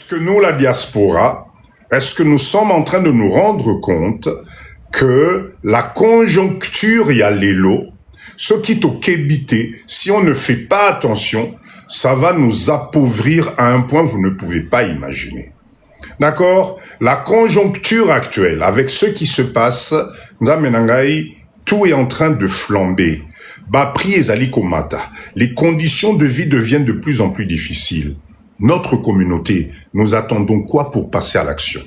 Est-ce que nous, la diaspora, est-ce que nous sommes en train de nous rendre compte que la conjoncture y a l'élo, ce qui est au kébité, si on ne fait pas attention, ça va nous appauvrir à un point que vous ne pouvez pas imaginer. D'accord? La conjoncture actuelle, avec ce qui se passe, tout est en train de flamber. Prix ezali komata. Les conditions de vie deviennent de plus en plus difficiles. Notre communauté, nous attendons quoi pour passer à l'action?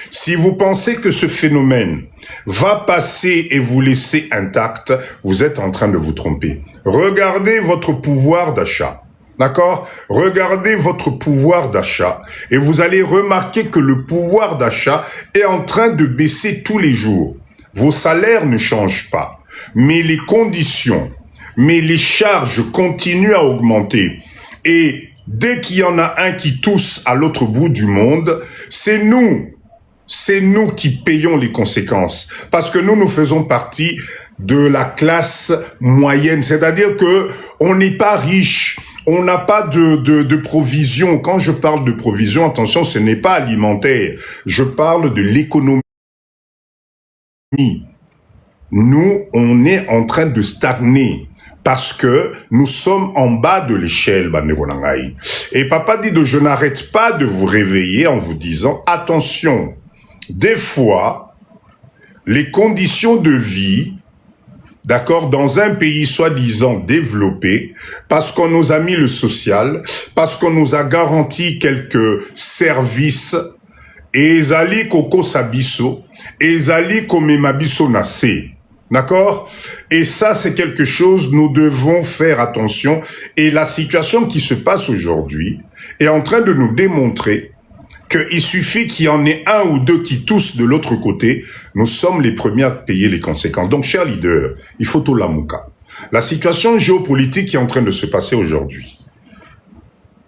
Si vous pensez que ce phénomène va passer et vous laisser intact, vous êtes en train de vous tromper. Regardez votre pouvoir d'achat. D'accord? Regardez votre pouvoir d'achat et vous allez remarquer que le pouvoir d'achat est en train de baisser tous les jours. Vos salaires ne changent pas, mais les conditions, mais les charges continuent à augmenter. Et dès qu'il y en a un qui tousse à l'autre bout du monde, c'est nous qui payons les conséquences. Parce que nous faisons partie de la classe moyenne. C'est-à-dire que on n'est pas riche. On n'a pas de provision. Quand je parle de provision, attention, ce n'est pas alimentaire. Je parle de l'économie. Nous, on est en train de stagner parce que nous sommes en bas de l'échelle. Et papa dit je n'arrête pas de vous réveiller en vous disant, attention, des fois, les conditions de vie, d'accord, dans un pays soi-disant développé, parce qu'on nous a mis le social, parce qu'on nous a garanti quelques services, et ezali koko sabiso, ezali komemabiso nase. D'accord? Et ça, c'est quelque chose, nous devons faire attention. Et la situation qui se passe aujourd'hui est en train de nous démontrer qu'il suffit qu'il y en ait un ou deux qui toussent de l'autre côté, nous sommes les premiers à payer les conséquences. Donc, chers leaders, il faut tout l'amouka. La situation géopolitique qui est en train de se passer aujourd'hui,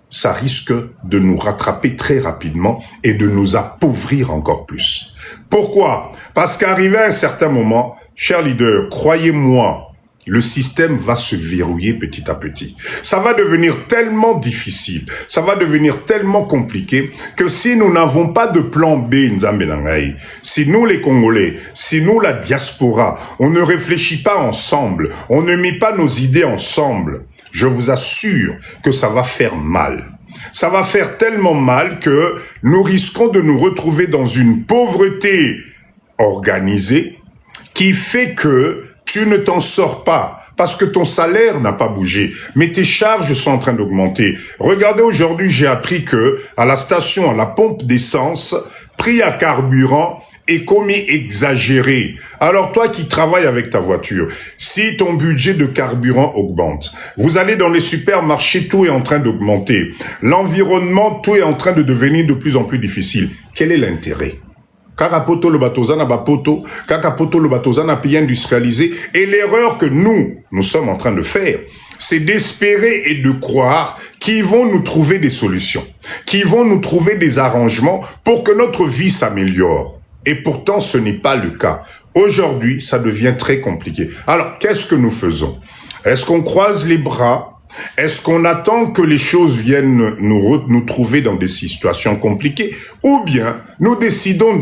ça risque de nous rattraper très rapidement et de nous appauvrir encore plus. Pourquoi? Parce qu'arrivé à un certain moment, chers leaders, croyez-moi, le système va se verrouiller petit à petit. Ça va devenir tellement difficile, ça va devenir tellement compliqué que si nous n'avons pas de plan B, si nous les Congolais, si nous la diaspora, on ne réfléchit pas ensemble, on ne met pas nos idées ensemble, je vous assure que ça va faire mal. Ça va faire tellement mal que nous risquons de nous retrouver dans une pauvreté organisée qui fait que tu ne t'en sors pas parce que ton salaire n'a pas bougé, mais tes charges sont en train d'augmenter. Regardez, aujourd'hui, j'ai appris que à la station, à la pompe d'essence, prix à carburant est commis exagéré. Alors toi qui travailles avec ta voiture, si ton budget de carburant augmente, vous allez dans les supermarchés, tout est en train d'augmenter. L'environnement, tout est en train de devenir de plus en plus difficile. Quel est l'intérêt? Kakapoto le batozana bapoto, kakapoto le batozana pays industrialisé. Et l'erreur que nous sommes en train de faire, c'est d'espérer et de croire qu'ils vont nous trouver des solutions, qu'ils vont nous trouver des arrangements pour que notre vie s'améliore. Et pourtant, ce n'est pas le cas. Aujourd'hui, ça devient très compliqué. Alors, qu'est-ce que nous faisons? Est-ce qu'on croise les bras? Est-ce qu'on attend que les choses viennent nous trouver dans des situations compliquées? Ou bien, nous décidons,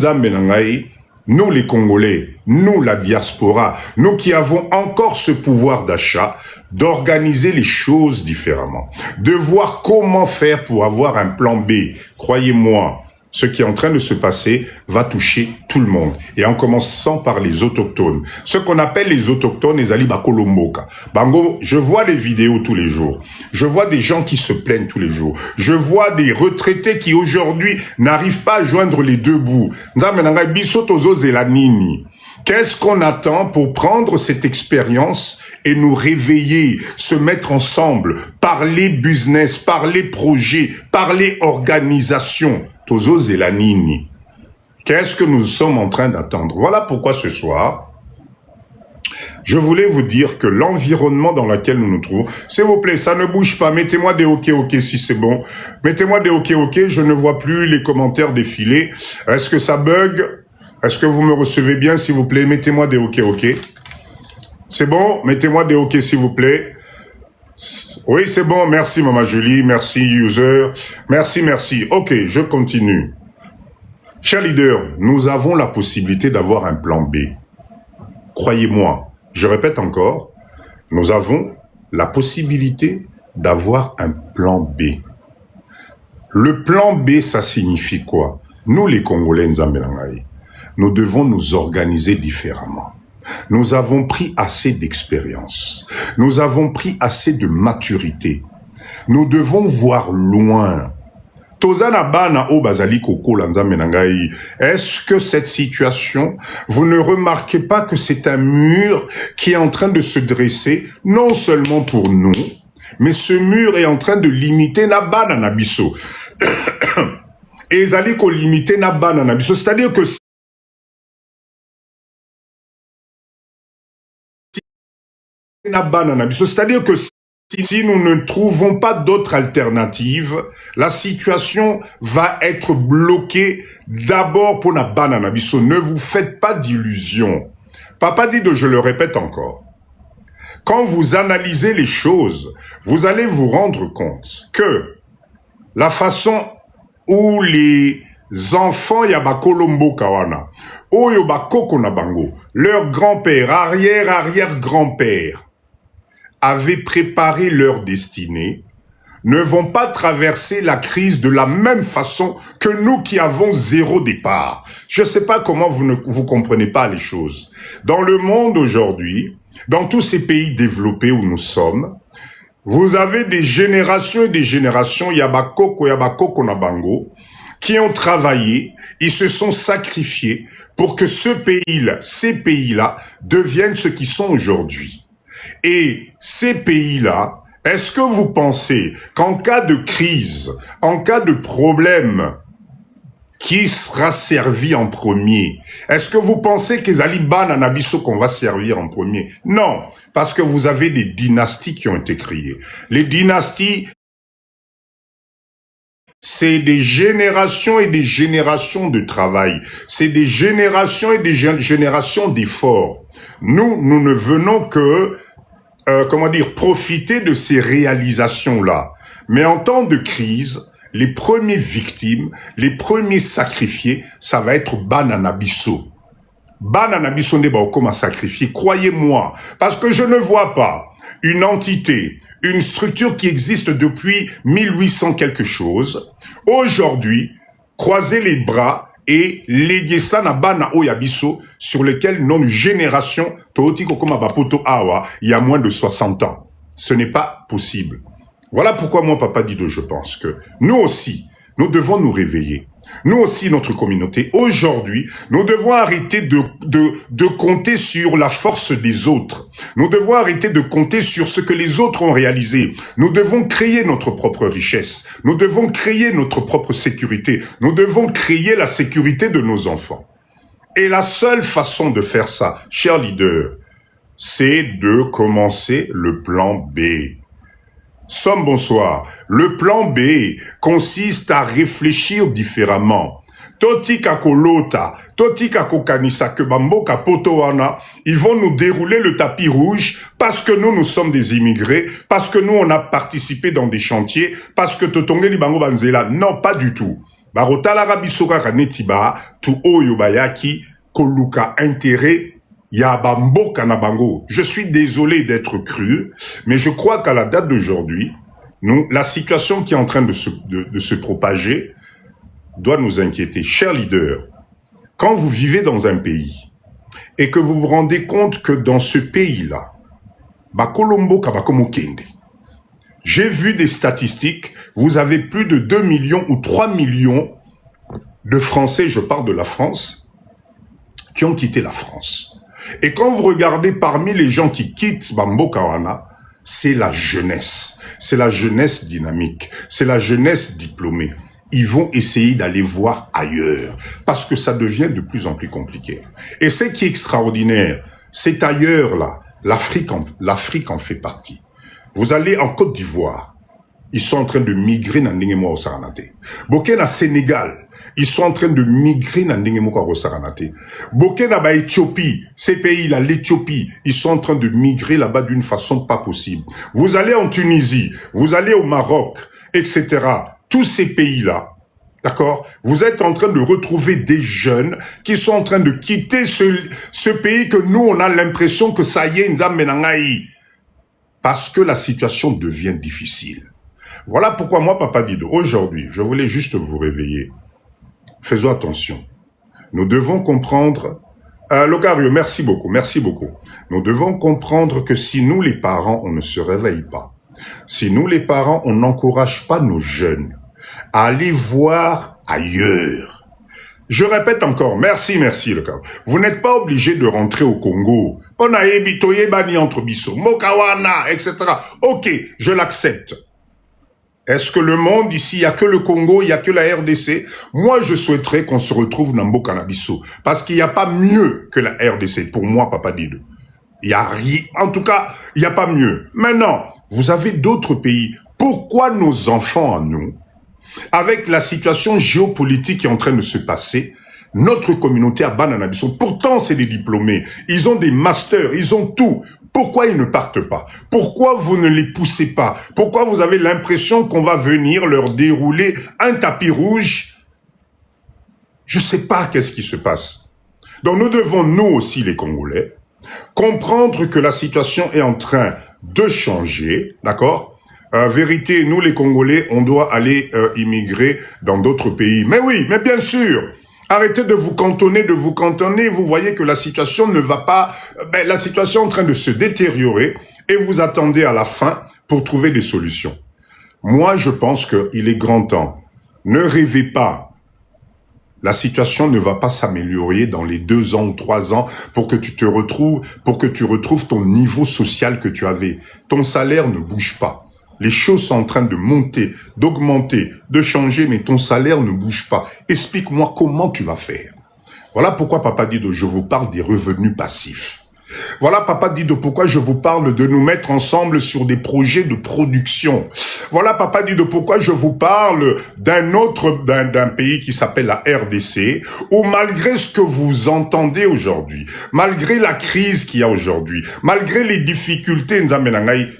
nous les Congolais, nous la diaspora, nous qui avons encore ce pouvoir d'achat, d'organiser les choses différemment, de voir comment faire pour avoir un plan B. Croyez-moi, ce qui est en train de se passer va toucher tout le monde. Et en commençant par les autochtones. Ce qu'on appelle les autochtones, les Ali Bakolomboka. Bango, je vois des vidéos tous les jours. Je vois des gens qui se plaignent tous les jours. Je vois des retraités qui aujourd'hui n'arrivent pas à joindre les deux bouts. Qu'est-ce qu'on attend pour prendre cette expérience et nous réveiller, se mettre ensemble, parler business, parler projet, parler organisation? Tozo Zelanini. Qu'est-ce que nous sommes en train d'attendre? Voilà pourquoi ce soir, je voulais vous dire que l'environnement dans lequel nous nous trouvons, s'il vous plaît, ça ne bouge pas, mettez-moi des OK si c'est bon. Mettez-moi des OK, je ne vois plus les commentaires défiler. Est-ce que ça bug? Est-ce que vous me recevez bien, s'il vous plaît? Mettez-moi des OK. C'est bon? Mettez-moi des OK, s'il vous plaît. Oui, c'est bon. Merci, Maman Julie. Merci, user. Merci, merci. Ok, je continue. Chers leaders, nous avons la possibilité d'avoir un plan B. Croyez-moi, je répète encore, nous avons la possibilité d'avoir un plan B. Le plan B, ça signifie quoi? Nous, les Congolais, nous devons nous organiser différemment. Nous avons pris assez d'expérience. Nous avons pris assez de maturité. Nous devons voir loin. Est-ce que cette situation, vous ne remarquez pas que c'est un mur qui est en train de se dresser, non seulement pour nous, mais ce mur est en train de limiter na bana na biso. Et ezali ko limiter na bana na biso, c'est-à-dire que c'est-à-dire que si nous ne trouvons pas d'autres alternatives, la situation va être bloquée d'abord pour na banana biso. Ne vous faites pas d'illusions. Papa dit, je le répète encore, quand vous analysez les choses, vous allez vous rendre compte que la façon où les enfants Yabakolombo Kawana, Oyo Bakoko Nabango, leur grand-père, arrière-arrière-grand-père, avaient préparé leur destinée, ne vont pas traverser la crise de la même façon que nous qui avons zéro départ. Je ne sais pas comment vous comprenez pas les choses. Dans le monde aujourd'hui, dans tous ces pays développés où nous sommes, vous avez des générations et des générations Yabakoko Nabango qui ont travaillé, ils se sont sacrifiés pour que ces pays-là deviennent ce qu'ils sont aujourd'hui. Et ces pays-là, est-ce que vous pensez qu'en cas de crise, en cas de problème, qui sera servi en premier? Est-ce que vous pensez que Zaliban Anabiso qu'on va servir en premier? Non, parce que vous avez des dynasties qui ont été créées. Les dynasties, c'est des générations et des générations de travail. C'est des générations et des générations d'efforts. Nous ne venons que profiter de ces réalisations-là. Mais en temps de crise, les premières victimes, les premiers sacrifiés, ça va être Bananabiso. Bananabiso n'est pas comme à sacrifier, croyez-moi, parce que je ne vois pas une entité, une structure qui existe depuis 1800 quelque chose, aujourd'hui, croiser les bras et léguer ça na bana oyabiso sur lequel notre génération il y a moins de 60 ans. Ce n'est pas possible. Voilà pourquoi moi, Papa Dido, je pense que nous aussi, nous devons nous réveiller. Nous aussi, notre communauté, aujourd'hui, nous devons arrêter de compter sur la force des autres. Nous devons arrêter de compter sur ce que les autres ont réalisé. Nous devons créer notre propre richesse. Nous devons créer notre propre sécurité. Nous devons créer la sécurité de nos enfants. Et la seule façon de faire ça, chers leaders, c'est de commencer le plan B. Somme bonsoir. Le plan B consiste à réfléchir différemment. Totika kolota, totika kokanisa que bamboka potoana, ils vont nous dérouler le tapis rouge parce que nous sommes des immigrés, parce que nous on a participé dans des chantiers, parce que totongeli bango banzela. Non, pas du tout. Barota l'Arabie Saoudite netiba, tu oyo bayaki, koluka intérêt. Yabambo Kanabango. Je suis désolé d'être cru, mais je crois qu'à la date d'aujourd'hui, la situation qui est en train de se propager doit nous inquiéter. Chers leaders, quand vous vivez dans un pays et que vous vous rendez compte que dans ce pays-là, Bakolombo Kabakomo Kende, j'ai vu des statistiques, vous avez plus de 2 millions ou 3 millions de Français, je parle de la France, qui ont quitté la France. Et quand vous regardez parmi les gens qui quittent Bambo Kawana, c'est la jeunesse. C'est la jeunesse dynamique. C'est la jeunesse diplômée. Ils vont essayer d'aller voir ailleurs. Parce que ça devient de plus en plus compliqué. Et ce qui est extraordinaire, c'est ailleurs là. L'Afrique en fait partie. Vous allez en Côte d'Ivoire. Ils sont en train de migrer dans l'Ingémo au Saranate. Burkina Sénégal. Ils sont en train de migrer dans Burkina, Éthiopie, ces pays-là, l'Éthiopie, ils sont en train de migrer là-bas d'une façon pas possible. Vous allez en Tunisie, vous allez au Maroc, etc. Tous ces pays-là, d'accord? Vous êtes en train de retrouver des jeunes qui sont en train de quitter ce pays que nous, on a l'impression que ça y est, parce que la situation devient difficile. Voilà pourquoi moi, Papa Dido, aujourd'hui, je voulais juste vous réveiller. Faisons attention. Nous devons comprendre... Logario, merci beaucoup, merci beaucoup. Nous devons comprendre que si nous, les parents, on ne se réveille pas, si nous, les parents, on n'encourage pas nos jeunes à aller voir ailleurs. Je répète encore, merci, Logario. Vous n'êtes pas obligé de rentrer au Congo. Entre Bisso, Mokawana, etc. Ok, je l'accepte. Est-ce que le monde ici, il n'y a que le Congo, il n'y a que la RDC? Moi, je souhaiterais qu'on se retrouve dans Mbokanabiso. Parce qu'il n'y a pas mieux que la RDC. Pour moi, Papa Dido. Il n'y a rien. En tout cas, il n'y a pas mieux. Maintenant, vous avez d'autres pays. Pourquoi nos enfants à nous, avec la situation géopolitique qui est en train de se passer, notre communauté à Bananabiso, pourtant c'est des diplômés, ils ont des masters, ils ont tout. Pourquoi ils ne partent pas? Pourquoi vous ne les poussez pas? Pourquoi vous avez l'impression qu'on va venir leur dérouler un tapis rouge? Je ne sais pas qu'est-ce qui se passe. Donc nous devons, nous aussi les Congolais, comprendre que la situation est en train de changer, d'accord? Vérité, nous les Congolais, on doit aller immigrer dans d'autres pays. Mais oui, mais bien sûr. Arrêtez de vous cantonner, vous voyez que la situation ne va pas, la situation est en train de se détériorer et vous attendez à la fin pour trouver des solutions. Moi, je pense qu'il est grand temps. Ne rêvez pas. La situation ne va pas s'améliorer dans les 2 ans ou 3 ans pour que tu retrouves ton niveau social que tu avais. Ton salaire ne bouge pas. Les choses sont en train de monter, d'augmenter, de changer, mais ton salaire ne bouge pas. Explique-moi comment tu vas faire. Voilà pourquoi, Papa Dido, je vous parle des revenus passifs. Voilà, Papa Dido, pourquoi je vous parle de nous mettre ensemble sur des projets de production. Voilà, Papa Dido, pourquoi je vous parle d'un pays qui s'appelle la RDC, où malgré ce que vous entendez aujourd'hui, malgré la crise qu'il y a aujourd'hui, malgré les difficultés,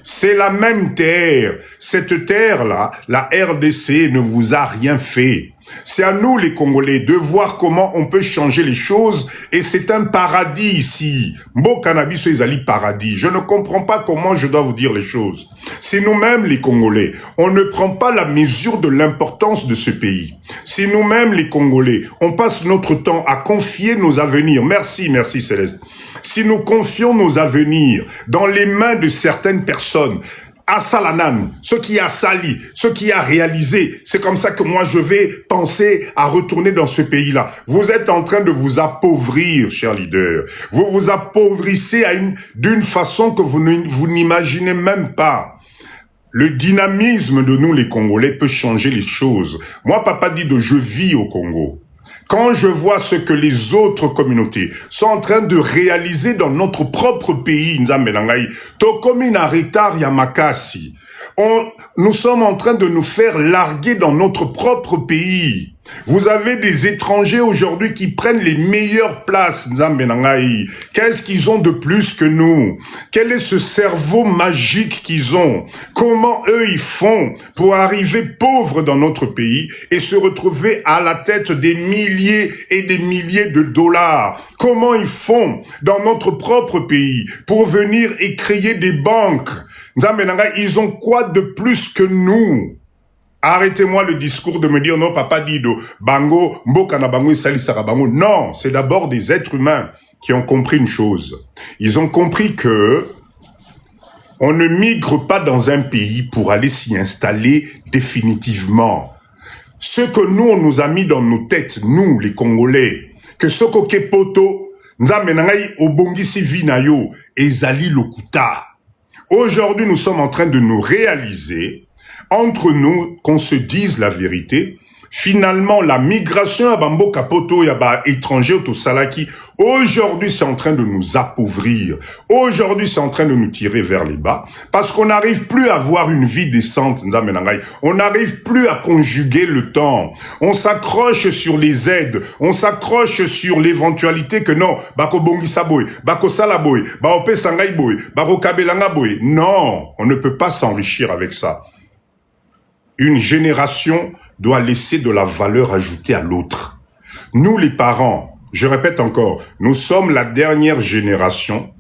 c'est la même terre. Cette terre-là, la RDC ne vous a rien fait. C'est à nous, les Congolais, de voir comment on peut changer les choses. Et c'est un paradis ici. Mbo cannabis ezali paradis. Je ne comprends pas comment je dois vous dire les choses. Si nous-mêmes, les Congolais, on ne prend pas la mesure de l'importance de ce pays. Si nous-mêmes, les Congolais, on passe notre temps à confier nos avenirs. Merci Céleste. Si nous confions nos avenirs dans les mains de certaines personnes, à Salanan, ce qui a sali, ce qui a réalisé. C'est comme ça que moi je vais penser à retourner dans ce pays-là. Vous êtes en train de vous appauvrir, chers leaders. Vous vous appauvrissez d'une façon que vous n'imaginez même pas. Le dynamisme de nous les Congolais peut changer les choses. Moi, Papa Dido, je vis au Congo. Quand je vois ce que les autres communautés sont en train de réaliser dans notre propre pays, nous sommes en train de nous faire larguer dans notre propre pays. Vous avez des étrangers aujourd'hui qui prennent les meilleures places. Qu'est-ce qu'ils ont de plus que nous? Quel est ce cerveau magique qu'ils ont? Comment eux ils font pour arriver pauvres dans notre pays et se retrouver à la tête des milliers et des milliers de dollars? Comment ils font dans notre propre pays pour venir et créer des banques? Ils ont quoi de plus que nous? Arrêtez-moi le discours de me dire non, Papa Dido, Bango, Mbokana Bango et Salisara Bango. Non, c'est d'abord des êtres humains qui ont compris une chose. Ils ont compris que on ne migre pas dans un pays pour aller s'y installer définitivement. Ce que nous, on nous a mis dans nos têtes, nous, les Congolais, que Sokoke Poto, Nzamenangai Obongisi Vinayo, Ezali Lokuta. Aujourd'hui, nous sommes en train de nous réaliser entre nous, qu'on se dise la vérité, Finalement, la migration à Bambo Kapoto, Yaba étranger au Salaki, aujourd'hui, c'est en train de nous appauvrir. Aujourd'hui, c'est en train de nous tirer vers les bas. Parce qu'on n'arrive plus à avoir une vie décente. On n'arrive plus à conjuguer le temps. On s'accroche sur les aides. On s'accroche sur l'éventualité que non, Bako Bongisa Boy, Bako Salaboy, Baope Sangai Boy, Bako Kabelanga Boy. Non, on ne peut pas s'enrichir avec ça. Une génération doit laisser de la valeur ajoutée à l'autre. Nous, les parents, je répète encore, nous sommes la dernière génération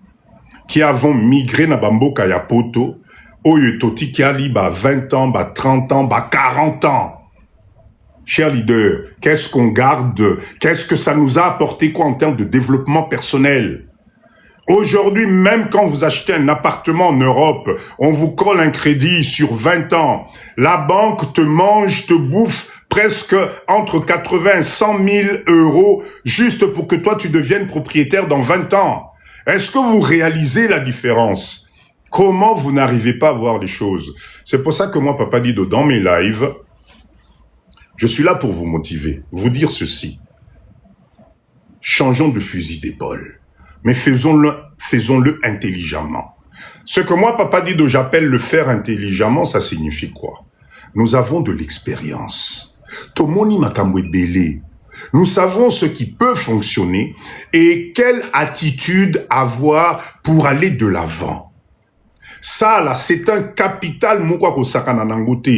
qui avons migré na Bambo Kayapoto, Oyo Toti Kiali, 20 ans, 30 ans, 40 ans. Chers leaders, qu'est-ce qu'on garde? Qu'est-ce que ça nous a apporté quoi en termes de développement personnel? Aujourd'hui, même quand vous achetez un appartement en Europe, on vous colle un crédit sur 20 ans. La banque te mange, te bouffe presque entre 80 et 100 000 euros juste pour que toi, tu deviennes propriétaire dans 20 ans. Est-ce que vous réalisez la différence? Comment vous n'arrivez pas à voir les choses? C'est pour ça que moi, Papa Dido, dans mes lives, je suis là pour vous motiver, vous dire ceci. Changeons de fusil d'épaule. Mais faisons-le intelligemment. Ce que moi, Papa Dido, j'appelle le faire intelligemment, ça signifie quoi? Nous avons de l'expérience. Tomoni Makambwe Belé. Nous savons ce qui peut fonctionner et quelle attitude avoir pour aller de l'avant. Ça, là, c'est un capital Moukwako Kosakana Nangote.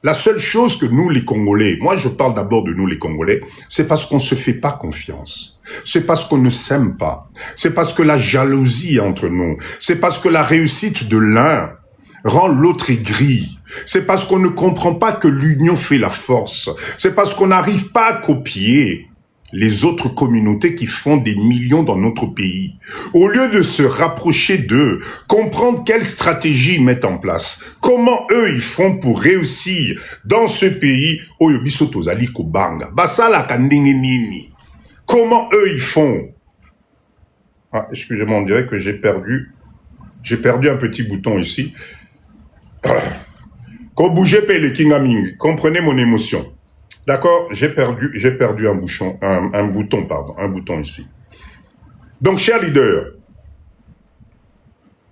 La seule chose que nous, les Congolais, moi je parle d'abord de nous, les Congolais, c'est parce qu'on se fait pas confiance. C'est parce qu'on ne s'aime pas. C'est parce que la jalousie est entre nous. C'est parce que la réussite de l'un rend l'autre aigri. C'est parce qu'on ne comprend pas que l'union fait la force. C'est parce qu'on n'arrive pas à copier les autres communautés qui font des millions dans notre pays. Au lieu de se rapprocher d'eux, comprendre quelle stratégie ils mettent en place, comment eux ils font pour réussir dans ce pays, comment eux ils font. Ah, excusez-moi, on dirait que j'ai perdu un petit bouton ici. Comprenez mon émotion. D'accord, j'ai perdu un bouton ici. Donc, chers leaders,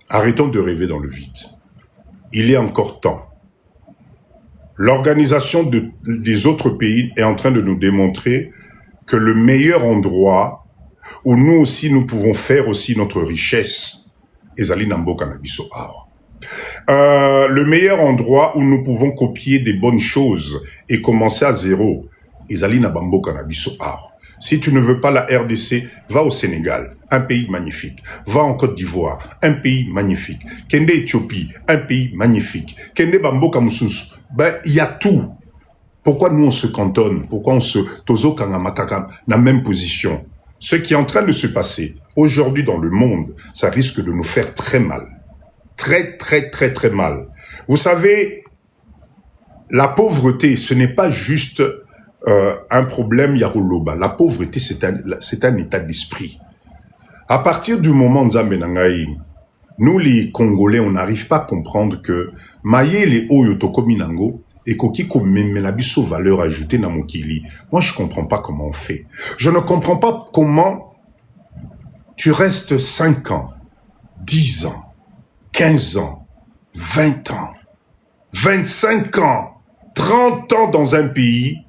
arrêtons de rêver dans le vide. Il est encore temps. L'organisation des autres pays est en train de nous démontrer que le meilleur endroit où nous aussi, nous pouvons faire aussi notre richesse, ezali nambo kanabiso awa. Le meilleur endroit où nous pouvons copier des bonnes choses et commencer à zéro, ezali na bambo kanabiso awa. Si tu ne veux pas la RDC, va au Sénégal, un pays magnifique. Va en Côte d'Ivoire, un pays magnifique. Kende Éthiopie, un pays magnifique. Kende bambo kamusus, ben il y a tout. Pourquoi nous on se cantonne? Pourquoi on se tozo kangamakaka la même position? Ce qui est en train de se passer aujourd'hui dans le monde, ça risque de nous faire très mal. Très, très, très, très mal. Vous savez, la pauvreté, ce n'est pas juste un problème Yarouloba. La pauvreté, c'est un état d'esprit. À partir du moment Nzambenangaï, nous les Congolais, on n'arrive pas à comprendre que Maye les Oyotokominango et Kokiko Memelabiso valeur ajoutée dans Mokili. Moi, je comprends pas comment on fait. Je ne comprends pas comment tu restes 5 ans, 10 ans, 15 ans, 20 ans, 25 ans, 30 ans dans un pays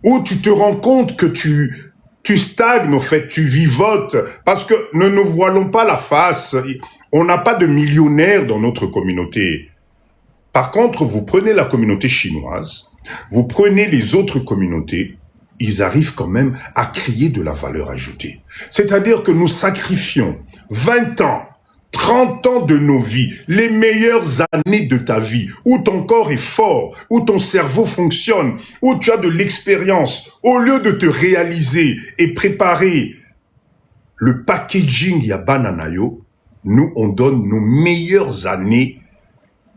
où tu te rends compte que tu stagnes, au fait, tu vivotes, parce que ne nous voilons pas la face. On n'a pas de millionnaires dans notre communauté. Par contre, vous prenez la communauté chinoise, vous prenez les autres communautés, ils arrivent quand même à créer de la valeur ajoutée. C'est-à-dire que nous sacrifions 20 ans, 30 ans de nos vies, les meilleures années de ta vie, où ton corps est fort, où ton cerveau fonctionne, où tu as de l'expérience, au lieu de te réaliser et préparer le packaging Yabananayo, nous, on donne nos meilleures années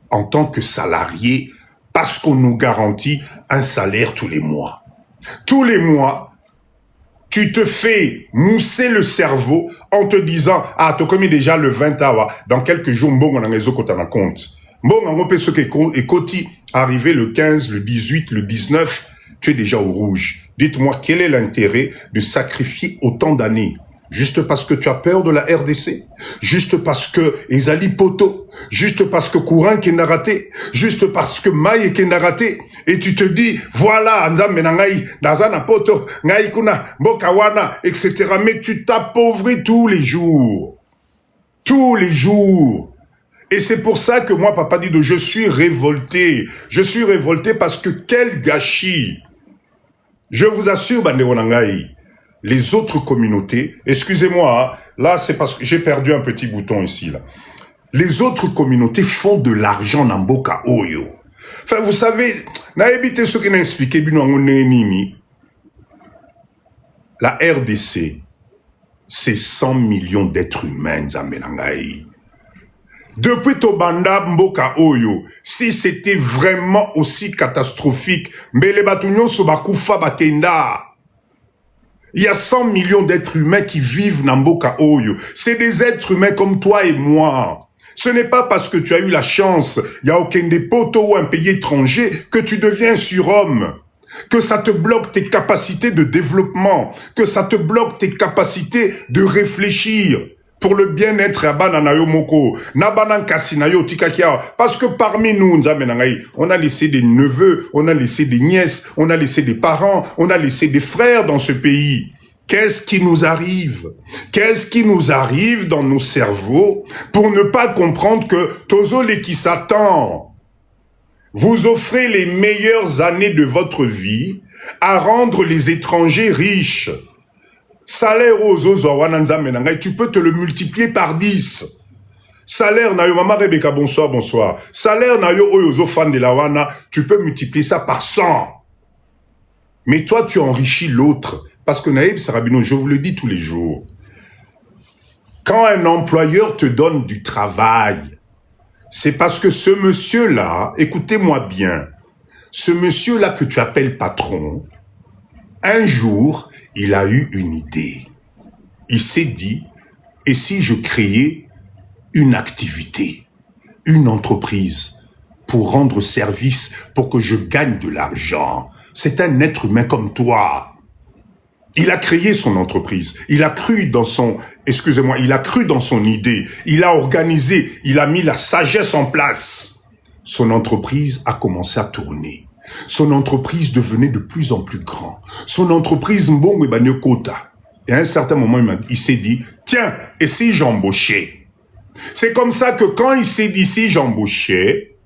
en tant que salariés parce qu'on nous garantit un salaire tous les mois. Tous les mois, tu te fais mousser le cerveau en te disant « Ah, tu as commis déjà le 20 awa, dans quelques jours, bon, on a raison qu'on t'en compte. » Bon, on peut ce qui est arrivé le 15, le 18, le 19, tu es déjà au rouge. Dites-moi, quel est l'intérêt de sacrifier autant d'années? Juste parce que tu as peur de la RDC, juste parce que Ezali Poto, juste parce que Courant qui n'a raté, juste parce que Maï qui n'a raté, et tu te dis, voilà, Nzambe na ngai, Nazana Poto, ngai kuna, Bokawana, etc. Mais tu t'appauvris tous les jours. Tous les jours. Et c'est pour ça que moi, Papa Dido, je suis révolté. Je suis révolté parce que quel gâchis. Je vous assure, Bandero Nangai, les autres communautés, excusez-moi, hein, là c'est parce que j'ai perdu un petit bouton ici, là. Les autres communautés font de l'argent dans Mboka Oyo. Enfin, vous savez, n'a évité ce qu'il a expliqué, la RDC, c'est 100 millions d'êtres humains, Zamenangaï. Depuis Tobanda Mboka Oyo, si c'était vraiment aussi catastrophique, mais les batounions Sobakufa Batenda, il y a 100 millions d'êtres humains qui vivent dans Mboka Oyo. C'est des êtres humains comme toi et moi. Ce n'est pas parce que tu as eu la chance, il n'y a aucun des poteaux ou un pays étranger, que tu deviens surhomme. Que ça te bloque tes capacités de développement. Que ça te bloque tes capacités de réfléchir. Pour le bien-être à Bananayo Moko, Nabanan Kasinayo Tikakia. Parce que parmi nous, on a laissé des neveux, on a laissé des nièces, on a laissé des parents, on a laissé des frères dans ce pays. Qu'est-ce qui nous arrive? Qu'est-ce qui nous arrive dans nos cerveaux pour ne pas comprendre que Tozole qui s'attend? Vous offrez les meilleures années de votre vie à rendre les étrangers riches. Salaire aux tu peux te le multiplier par 10. Salaire na yo Mama Rebecca, bonsoir, bonsoir. Salaire na yo oyozo fan de la wana, tu peux multiplier ça par 100. Mais toi, tu enrichis l'autre. Parce que Naïb Sarabino, je vous le dis tous les jours, quand un employeur te donne du travail, c'est parce que ce monsieur-là, écoutez-moi bien, ce monsieur-là que tu appelles patron, un jour, il a eu une idée. Il s'est dit, et si je créais une activité, une entreprise, pour rendre service, pour que je gagne de l'argent? C'est un être humain comme toi. Il a créé son entreprise. Il a cru dans son, excusez-moi, il a cru dans son idée. Il a organisé, il a mis la sagesse en place. Son entreprise a commencé à tourner. Son entreprise devenait de plus en plus grand. Son entreprise Mbongo Ebanyo Kota. Et à un certain moment, il s'est dit, tiens, et si j'embauchais? C'est comme ça que quand il s'est dit, si j'embauchais,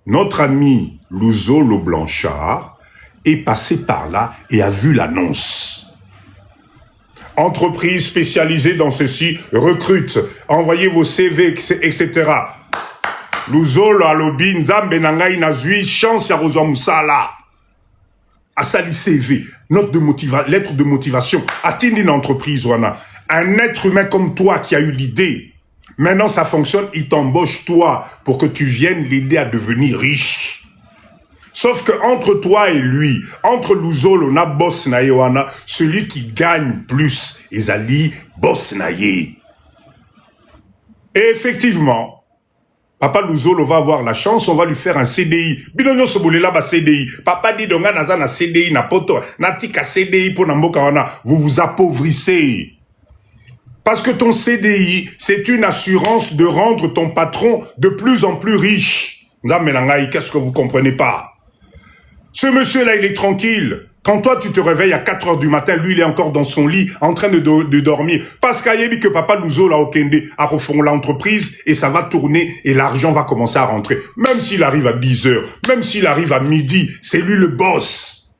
notre ami Louzolo Blanchard est passé par là et a vu l'annonce. Entreprise spécialisée dans ceci, recrute, envoyez vos CV, etc. Louzolo alobi nzambe nangai nazui chance ya kozwa musala. Asali CV, lettre de motivation, atteindre une entreprise wana. Un être humain comme toi qui a eu l'idée. Maintenant ça fonctionne, il t'embauche toi pour que tu viennes l'aider à devenir riche. Sauf que entre toi et lui, entre Louzolo na boss na wana, celui qui gagne plus, ezali boss na ye. Et effectivement, Papa Louzolo va avoir la chance, on va lui faire un CDI. Bidonyo sobolela ba CDI. Papa dit donga naza na CDI na poto, natika CDI pour namboka wana, vous vous appauvrissez. Parce que ton CDI, c'est une assurance de rendre ton patron de plus en plus riche. Nzamenangai, qu'est-ce que vous comprenez pas? Ce monsieur-là, il est tranquille. Quand toi, tu te réveilles à 4 heures du matin, lui, il est encore dans son lit, en train de dormir. Parce qu'il y a dit que Papa Louzolo Okende a refondé l'entreprise et ça va tourner et l'argent va commencer à rentrer. Même s'il arrive à 10 heures, même s'il arrive à midi, c'est lui le boss.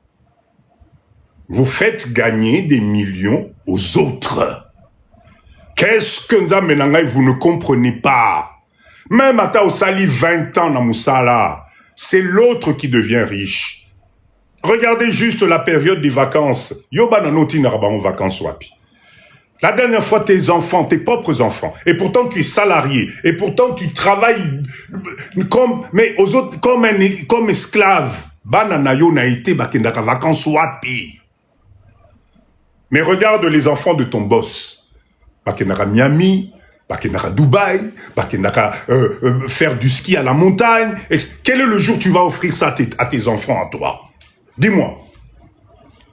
Vous faites gagner des millions aux autres. Qu'est-ce que Nzamenangai, vous ne comprenez pas? Même à Taosali 20 ans dans Moussala, c'est l'autre qui devient riche. Regardez juste la période des vacances. Yoba nanoti naraba en vacances wapi. La dernière fois, tes enfants, tes propres enfants, et pourtant tu es salarié, et pourtant tu travailles mais aux autres, comme esclave. Bananayo na été bakendaka vacances wapi. Mais regarde les enfants de ton boss. Bakendaka Miami, Bakendaka Dubaï, Bakendaka faire du ski à la montagne. Quel est le jour où tu vas offrir ça à tes enfants, à toi? Dis-moi.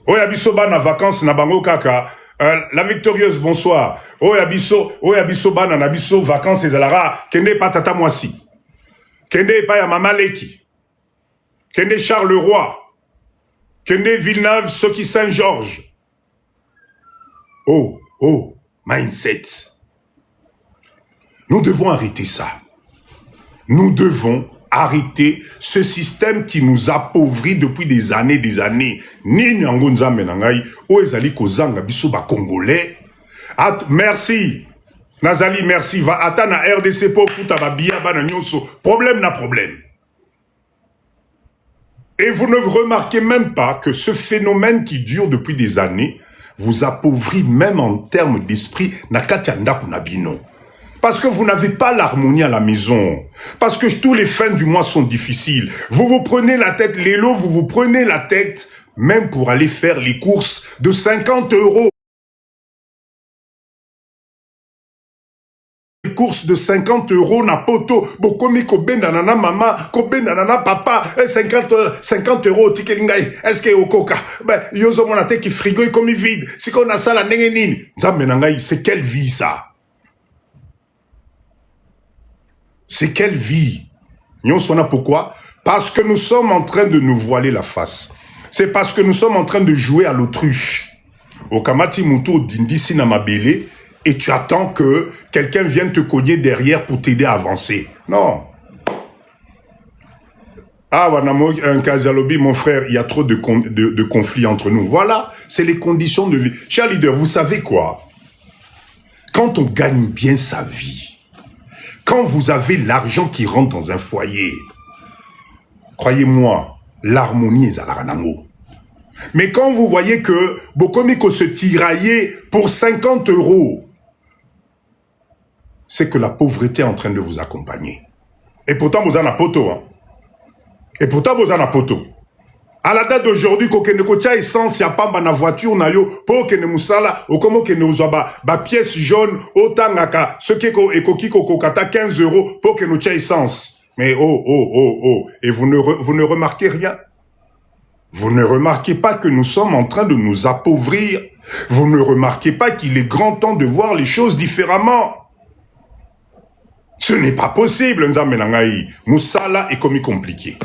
Oyabiso ba na vacances na bango kaka. La victorieuse, bonsoir. Oyabiso ba na biso vacances ezalara. Kende pa tata mwasi. Kende pa ya mama Leki. Kende Charleroi. Kende Villeneuve, Soki Saint-Georges. Oh, mindset. Nous devons arrêter ça. Nous devons arrêter ce système qui nous appauvrit depuis des années. Ni nyango nzambe nangai, o ezali kozanga biso ba Congolais. Merci. Nazali, merci. Va atana RDC pour futa ba biya bana nyonso. Problème na problème. Et vous ne remarquez même pas que ce phénomène qui dure depuis des années vous appauvrit même en termes d'esprit nakatia ndaku na bino. Parce que vous n'avez pas l'harmonie à la maison. Parce que tous les fins du mois sont difficiles. Vous vous prenez la tête, Lélo, vous vous prenez la tête, même pour aller faire les courses de 50 €. Les courses de 50 € na poto. Bokomi kobenda nana maman, kobenda nana papa, 50 € tikelingai. Est-ce que okoka? Ben, yozo mon tête qui frigo est comme vide. Si qu'on a ça la nengenine. Zamenangai, c'est quelle vie ça? C'est quelle vie? Pourquoi? Parce que nous sommes en train de nous voiler la face. C'est parce que nous sommes en train de jouer à l'autruche. Au Kamati Muto Dindisi Namabele, et tu attends que quelqu'un vienne te cogner derrière pour t'aider à avancer. Non. Ah, Wanamo, un Kazalobi, mon frère, il y a trop de conflits entre nous. Voilà, c'est les conditions de vie. Cher leader, vous savez quoi? Quand on gagne bien sa vie, quand vous avez l'argent qui rentre dans un foyer, croyez-moi, l'harmonie est à la. Mais quand vous voyez que Bokomiko se tiraillait pour 50 €, c'est que la pauvreté est en train de vous accompagner. Et pourtant, vous en avez poto. Hein? Et pourtant, vous en avez poto. À la date d'aujourd'hui, quand on a essence, il n'y a pas de voiture, pour que nous musala, ou comme que nous avons ba pièce jaune, autant que ce qui est 15 € pour que nous ayons essence. Mais et vous ne remarquez rien. Vous ne remarquez pas que nous sommes en train de nous appauvrir. Vous ne remarquez pas qu'il est grand temps de voir les choses différemment. Ce n'est pas possible, Nzamenangai. Musala est comme compliqué.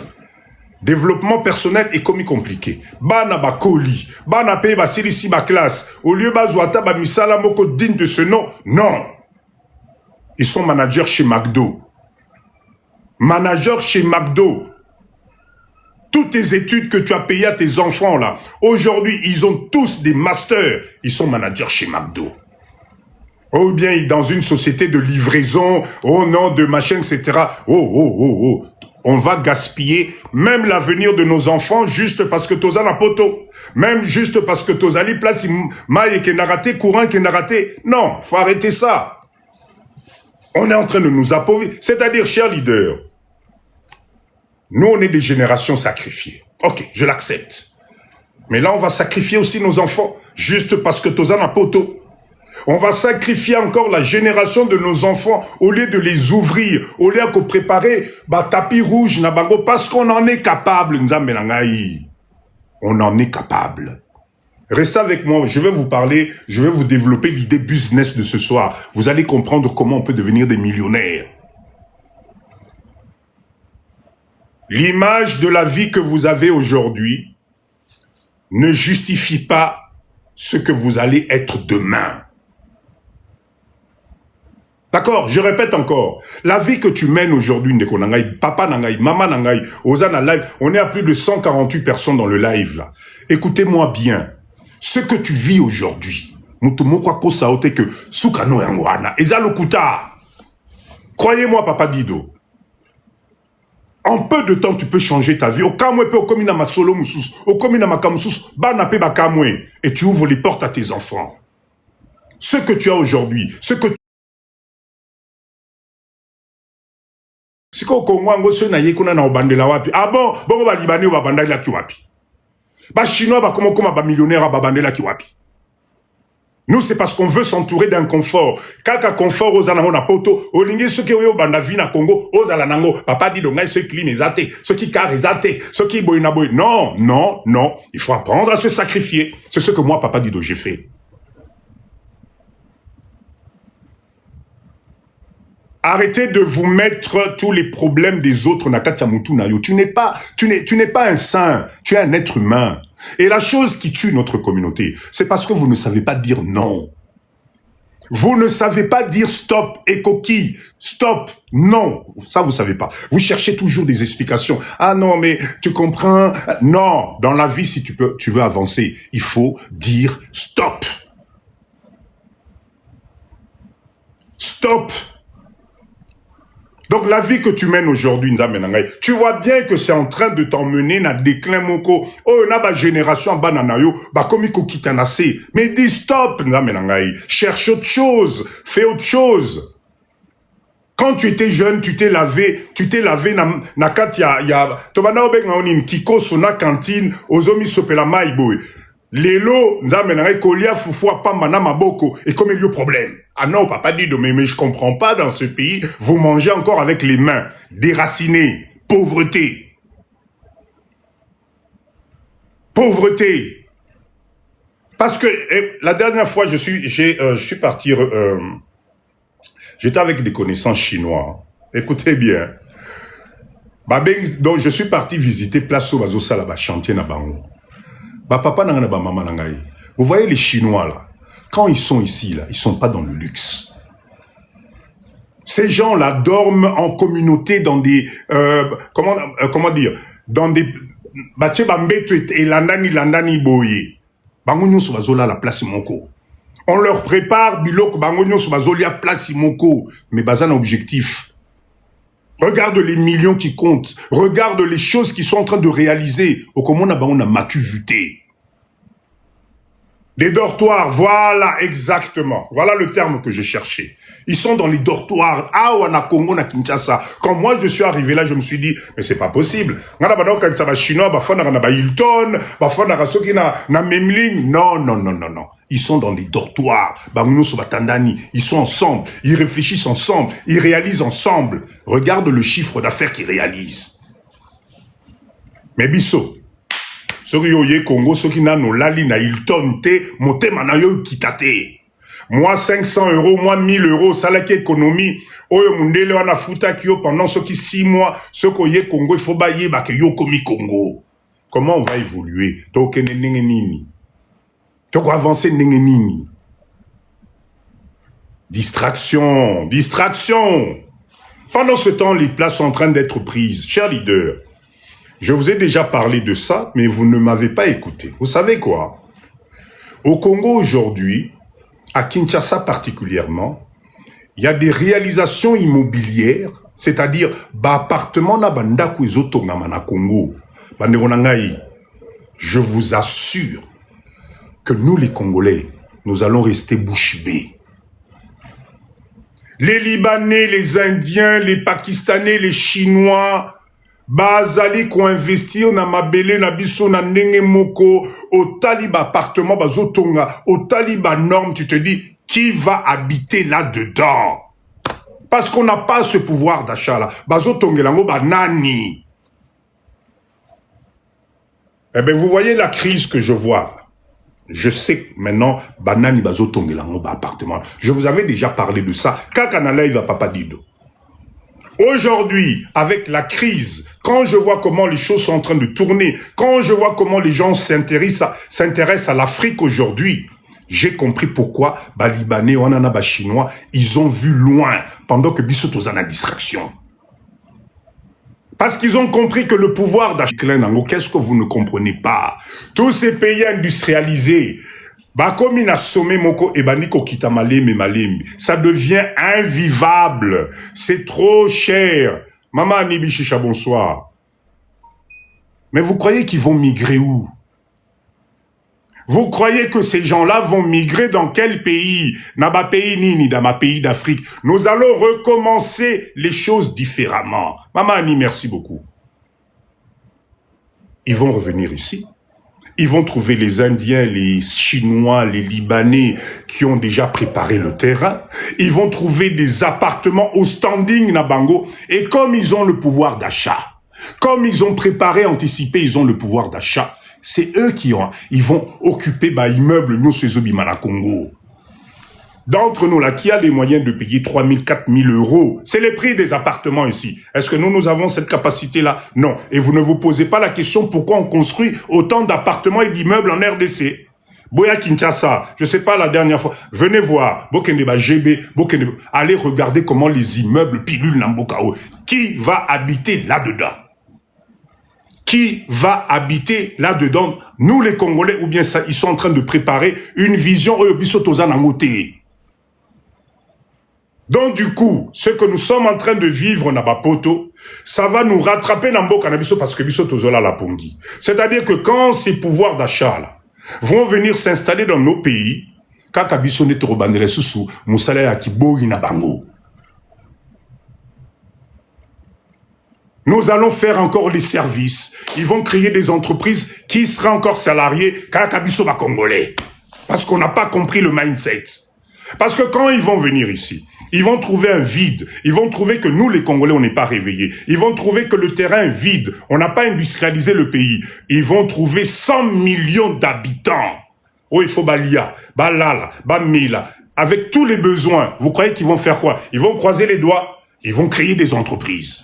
Développement personnel est comme compliqué. Bana ba koli, bana paye ba silisi ba classe. Au lieu bazouata ba misala moko digne de ce nom. Non. Ils sont managers chez McDo. Managers chez McDo. Toutes tes études que tu as payées à tes enfants là, aujourd'hui, ils ont tous des masters. Ils sont managers chez McDo. Ou bien dans une société de livraison, de machin, etc. On va gaspiller même l'avenir de nos enfants juste parce que t'os la poto. Même juste parce que t'os allé place maille qui n'a raté, courant qui n'a raté. Non, faut arrêter ça. On est en train de nous appauvrir. C'est-à-dire, chers leaders, nous, on est des générations sacrifiées. Ok, je l'accepte. Mais là, on va sacrifier aussi nos enfants juste parce que t'os la poto. On va sacrifier encore la génération de nos enfants au lieu de les ouvrir, au lieu de préparer tapis rouge nabango parce qu'on en est capable. On en est capable. Restez avec moi, je vais vous parler, je vais vous développer l'idée business de ce soir. Vous allez comprendre comment on peut devenir des millionnaires. L'image de la vie que vous avez aujourd'hui ne justifie pas ce que vous allez être demain. D'accord, je répète encore. La vie que tu mènes aujourd'hui, Ndeko Nangai, papa Nangai, maman Nangai, Ozana Live, on est à plus de 148 personnes dans le live là. Écoutez-moi bien. Ce que tu vis aujourd'hui, croyez-moi, papa Dido, en peu de temps, tu peux changer ta vie. Et tu ouvres les portes à tes enfants. Ce que tu as aujourd'hui, ce que ah bon, bon ba libanais ba bandela ki wapi. Ba chinois ba comment ba millionnaire ba bandela ki wapi. Nous, c'est parce qu'on veut s'entourer d'un confort. Kaka confort aux anango na poto, au lingue ceux qui ont banda vie na Congo, aux alanango, papa dit donc ceux qui clim ezate, ceux qui car ezate, ceux qui boy na boy. Non, non, non. Il faut apprendre à se sacrifier. C'est ce que moi, papa dit donc j'ai fait. Arrêtez de vous mettre tous les problèmes des autres Nakatiamutu Nayo. Tu n'es pas un saint, tu es un être humain. Et la chose qui tue notre communauté, c'est parce que vous ne savez pas dire non. Vous ne savez pas dire stop et coquille, stop, non. Ça, vous savez pas. Vous cherchez toujours des explications. Ah non, mais tu comprends? Non, dans la vie, si tu veux avancer, il faut dire stop. Stop. Donc la vie que tu mènes aujourd'hui, tu vois bien que c'est en train de t'emmener na déclin moko. Oh, na ba génération bananayo, ba komiko kitanase. Mais dis stop, cherche autre chose, fais autre chose. Quand tu étais jeune, tu t'es lavé na kat ya tobana obenga onin kiko sona cantine ozomi sopela maiboy. Lelo, nzamenangai kolia fufua pamba na maboko et comme il y a problème. Ah non, papa dit, mais je comprends pas dans ce pays, vous mangez encore avec les mains, déracinés, pauvreté. Pauvreté. Parce que la dernière fois, je suis parti, j'étais avec des connaissances chinois. Écoutez bien. Donc je suis parti visiter Place Obazosa là-bas, chantier na bango. Papa nanga ba maman nangai. Vous voyez les Chinois là. Quand ils sont ici, là, ils ne sont pas dans le luxe. Ces gens-là dorment en communauté dans des... comment dire? Dans des... et landani boye. Bangonyo sobazola la place moko. On leur prépare biloko bangonyo sobazolia place moko. Mais bazan objectif. Regarde les millions qui comptent. Regarde les choses qu'ils sont en train de réaliser. Au comment on a matu vuté. Des dortoirs, voilà, exactement. Voilà le terme que je cherchais. Ils sont dans les dortoirs. Ah, on a Congo, on a Kinshasa. Quand moi, je suis arrivé là, je me suis dit, mais c'est pas possible. Quand ça va chinois, on a Hilton, on a na Memling. Non, non, non, non, non. Ils sont dans les dortoirs. Ils sont ensemble. Ils réfléchissent ensemble. Ils réalisent ensemble. Regarde le chiffre d'affaires qu'ils réalisent. Mais Bisso, soki yoye Congo, soki nano lali na Hilton te, motema na yo kitate. Moi 500 €, moi 1000 €, salaki économie. Oyo mundele wana futa kyo pendant soki 6 mois, soko ye Congo, il faut bailler ba ke yo komi Congo. Comment on va évoluer? Toke nenge nini? Toko avancer nenge nini? Distraction, distraction. Pendant ce temps, les places sont en train d'être prises. Chers leaders, je vous ai déjà parlé de ça, mais vous ne m'avez pas écouté. Vous savez quoi? Au Congo aujourd'hui, à Kinshasa particulièrement, il y a des réalisations immobilières, c'est-à-dire appartement na bandako ezotonga na Congo. Je vous assure que nous les Congolais, nous allons rester bouche bée. Les Libanais, les Indiens, les Pakistanais, les Chinois, bazali ko investir na mabele na biso na ndenge moko au taliba appartement bazotonga au taliba norme, tu te dis qui va habiter là-dedans parce qu'on n'a pas ce pouvoir d'achat là bazotongela ngo banani. Eh bien vous voyez la crise que je vois. Je sais que maintenant banani bazotongela ngo ba appartement. Je vous avais déjà parlé de ça kaka na live à Papa Dido. Aujourd'hui, avec la crise, quand je vois comment les choses sont en train de tourner, quand je vois comment les gens s'intéressent à l'Afrique aujourd'hui, j'ai compris pourquoi les Libanais, les Chinois, ils ont vu loin pendant que Bissot aux en a distraction. Parce qu'ils ont compris que le pouvoir d'achat, qu'est-ce que vous ne comprenez pas? Tous ces pays industrialisés, ça devient invivable. C'est trop cher. Maman Anibichicha, bonsoir. Mais vous croyez qu'ils vont migrer où? Vous croyez que ces gens-là vont migrer dans quel pays? Dans ma pays ni dans ma pays d'Afrique. Nous allons recommencer les choses différemment. Maman Ani, merci beaucoup. Ils vont revenir ici. Ils vont trouver les Indiens, les Chinois, les Libanais qui ont déjà préparé le terrain. Ils vont trouver des appartements au standing Nabango. Et comme ils ont le pouvoir d'achat, comme ils ont préparé, anticipé, ils ont le pouvoir d'achat, c'est eux ils vont occuper immeuble nous Bimana Congo. D'entre nous, là, qui a les moyens de payer 3 000, 4 000 euros, c'est les prix des appartements ici. Est-ce que nous avons cette capacité-là? Non. Et vous ne vous posez pas la question pourquoi on construit autant d'appartements et d'immeubles en RDC. Boya Kinshasa, je sais pas la dernière fois, venez voir, Bokendeba GB, allez regarder comment les immeubles pilulent Nambokao. Qui va habiter là-dedans? Qui va habiter là-dedans? Nous les Congolais, ou bien ça, ils sont en train de préparer une vision donc du coup, ce que nous sommes en train de vivre Nabapoto, ça va nous rattraper Namboka Nabiso parce que Biso Tozola la Pongi. C'est-à-dire que quand ces pouvoirs d'achat là vont venir s'installer dans nos pays, kaka biso ne torobandele susu musala ya kiboyi na bango. Nous allons faire encore les services. Ils vont créer des entreprises qui seront encore salariés kaka biso ba congolais. Parce qu'on n'a pas compris le mindset. Parce que quand ils vont venir ici, ils vont trouver un vide. Ils vont trouver que nous, les Congolais, on n'est pas réveillés. Ils vont trouver que le terrain est vide. On n'a pas industrialisé le pays. Ils vont trouver 100 millions d'habitants. Oh, il faut Balia, Balala, Bamila, avec tous les besoins. Vous croyez qu'ils vont faire quoi? Ils vont croiser les doigts. Ils vont créer des entreprises.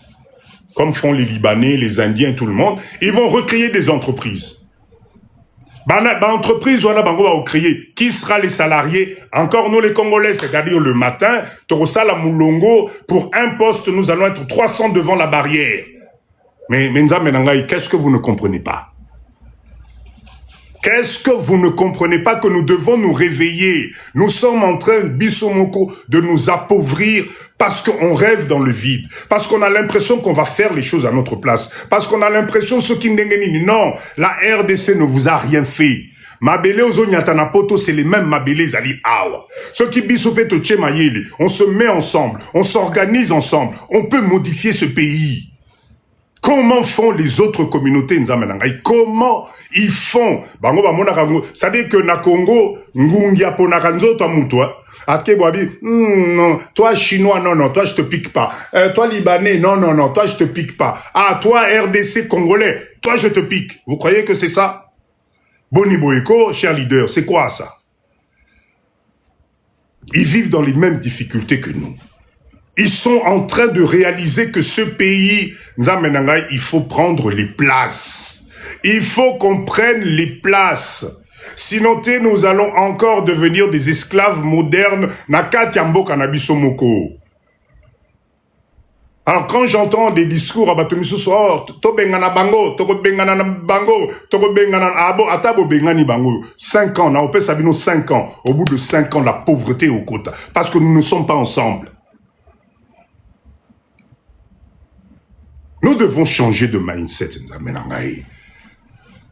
Comme font les Libanais, les Indiens, tout le monde. Ils vont recréer des entreprises. Entreprise, on a créé. Qui sera les salariés? Encore nous les Congolais, c'est-à-dire le matin, Torosala Moulongo, pour un poste, nous allons être 300 devant la barrière. Mais Menza Menangaï, qu'est-ce que vous ne comprenez pas? Qu'est-ce que vous ne comprenez pas que nous devons nous réveiller? Nous sommes en train, Bissomoko, de nous appauvrir parce qu'on rêve dans le vide. Parce qu'on a l'impression qu'on va faire les choses à notre place. Parce qu'on a l'impression, ceux qui n'engagent non, la RDC ne vous a rien fait. Mabele Ozonyatana Poto, c'est les mêmes Mabele Zali Awa. Ceux qui Bissopeto Tchemayeli, on se met ensemble, on s'organise ensemble, on peut modifier ce pays. Comment font les autres communautés Nzamenangai? Comment ils font? C'est-à-dire que na Congo, Ngungia Ponakanzo toi moutoua. Non, toi chinois, non, toi je te pique pas. Toi libanais, non, toi je te pique pas. Ah, toi RDC congolais, toi je te pique. Vous croyez que c'est ça? Boni Boeko, cher leader, c'est quoi ça? Ils vivent dans les mêmes difficultés que nous. Ils sont en train de réaliser que ce pays, Nzamenangai, il faut prendre les places. Il faut qu'on prenne les places. Sinon, nous allons encore devenir des esclaves modernes. Nakatiambo Kanabisomoko. Alors, quand j'entends des discours à Batomiso, oh, to bengana bango, toko bengana bango, toko bengana abo, atabo bengani bango. 5 ans, on peut sabino 5 ans. Au bout de 5 ans, la pauvreté au quota. Parce que nous ne sommes pas ensemble. Nous devons changer de mindset.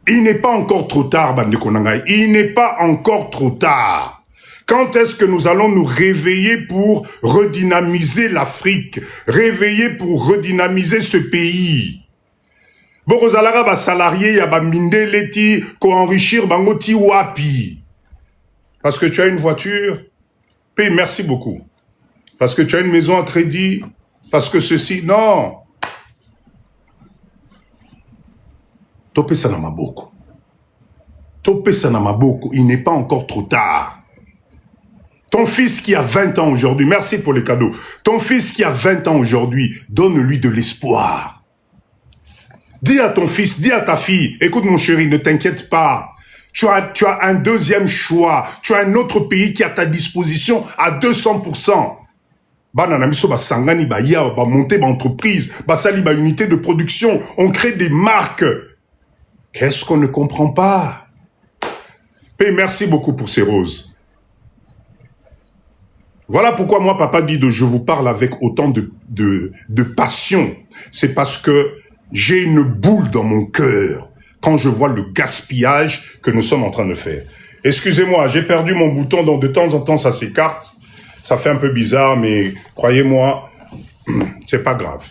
Il n'est pas encore trop tard, Bandekonangai. Il n'est pas encore trop tard. Quand est-ce que nous allons nous réveiller pour redynamiser l'Afrique? Réveiller pour redynamiser ce pays? Borozalara ba salarié ya ba minde leti ko enrichir bango ti wapi. Parce que tu as une voiture, paye merci beaucoup. Parce que tu as une maison à crédit, parce que ceci, non. Topé Sanamaboko. Topé Sanamaboko. Il n'est pas encore trop tard. Ton fils qui a 20 ans aujourd'hui, merci pour les cadeaux. Ton fils qui a 20 ans aujourd'hui, donne-lui de l'espoir. Dis à ton fils, dis à ta fille, écoute mon chéri, ne t'inquiète pas. Tu as un deuxième choix. Tu as un autre pays qui est à ta disposition à 200%. Bananamiso ba sangani ba ya ba monter ba entreprise, ba sali ba unité de production, on crée des marques. Qu'est-ce qu'on ne comprend pas? Merci beaucoup pour ces roses. Voilà pourquoi moi, Papa Dido, je vous parle avec autant de passion. C'est parce que j'ai une boule dans mon cœur quand je vois le gaspillage que nous sommes en train de faire. Excusez-moi, j'ai perdu mon bouton, donc de temps en temps, ça s'écarte. Ça fait un peu bizarre, mais croyez-moi, c'est pas grave.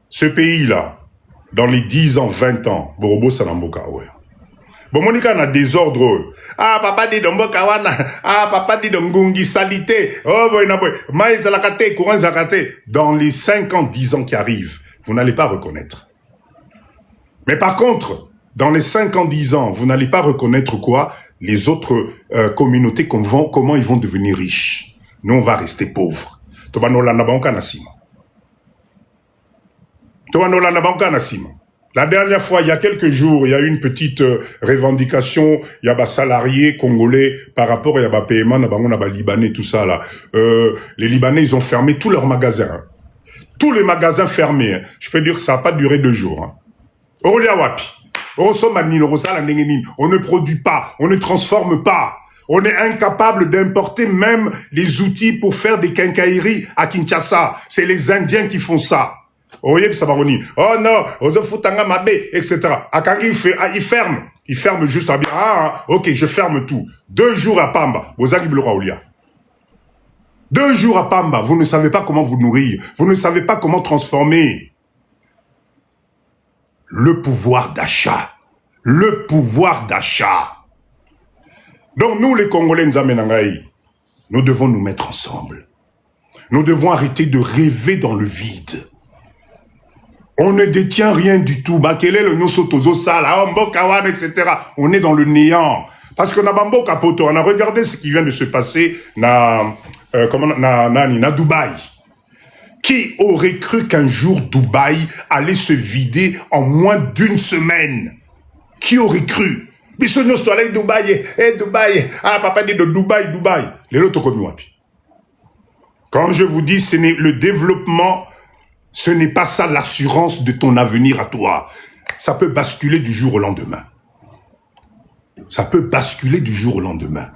Ce pays-là, dans les 10 ans, 20 ans, Borobo Sanamboka, ouais. Bon, Monica a désordre. Ah, papa dit Domboka wana. Ah, papa dit Ngungi salité. Oh, boy, na boy. Maïs Zalakate, courant Zakate. Dans les 5 ans, 10 ans qui arrivent, vous n'allez pas reconnaître. Mais par contre, dans les 5 ans, 10 ans, vous n'allez pas reconnaître quoi? Les autres communautés, comment ils vont devenir riches. Nous, on va rester pauvres. Tobanola Nabanka Nassima. Tobanola Nabanka Nassima. La dernière fois, il y a quelques jours, il y a eu une petite revendication, il y a des salariés congolais par rapport à des paiements, des Libanais, tout ça là. Les Libanais, ils ont fermé tous leurs magasins. Hein. Tous les magasins fermés. Hein. Je peux dire que ça n'a pas duré 2 jours. Hein. On ne produit pas, on ne transforme pas. On est incapable d'importer même les outils pour faire des quincailleries à Kinshasa. C'est les Indiens qui font ça. Oh non, etc. Akangi, il ferme. Il ferme juste à bien. Ah, ok, je ferme tout. 2 jours à Pamba. 2 jours à Pamba. Vous ne savez pas comment vous nourrir. Vous ne savez pas comment transformer. Le pouvoir d'achat. Le pouvoir d'achat. Donc nous, les Congolais, nous devons nous mettre ensemble. Nous devons arrêter de rêver dans le vide. On ne détient rien du tout. Etc. On est dans le néant. Parce qu'on a regardé ce qui vient de se passer na Dubaï. Qui aurait cru qu'un jour Dubaï allait se vider en moins d'1 semaine? Qui aurait cru? Dubaï, ah papa dit de Dubaï. Les autres quand je vous dis ce n'est le développement, ce n'est pas ça l'assurance de ton avenir à toi. Ça peut basculer du jour au lendemain. Ça peut basculer du jour au lendemain.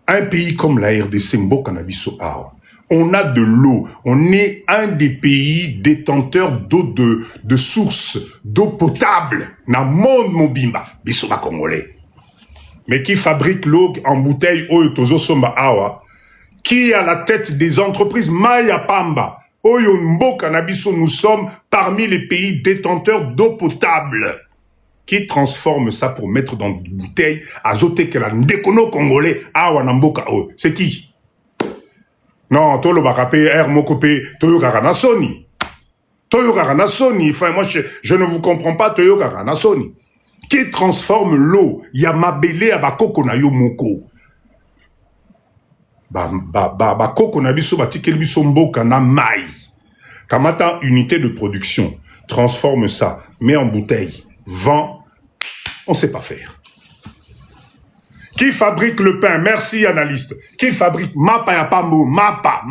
Un pays comme la RDC, Mbokanabiso Awa, on a de l'eau. On est un des pays détenteurs d'eau de source, d'eau potable. Na monde mobimba, bisoba congolais. Mais qui fabrique l'eau en bouteille Oyo Tozo Somba Awa, qui est à la tête des entreprises Maya Pamba, Oyo Mboka Nabiso, nous sommes parmi les pays détenteurs d'eau potable. Qui transforme ça pour mettre dans une bouteille, azote que la ndekono congolais, Awa Namboka Oyo. C'est qui? Non, Tolo Bakape, Mokope, Toyo Karanasoni. Toyo Karanasoni. Enfin, moi, je ne vous comprends pas, Toyo Karanasoni. Qui transforme l'eau? Yamabele Abakoko na yo moko. Bakoko na biso batikeli biso mboka na mai. Kamata unité de production. Transforme ça. Met en bouteille. Vend. On sait pas faire. Qui fabrique le pain? Merci, analyste. Qui fabrique? Mapa ya pambo, mapa.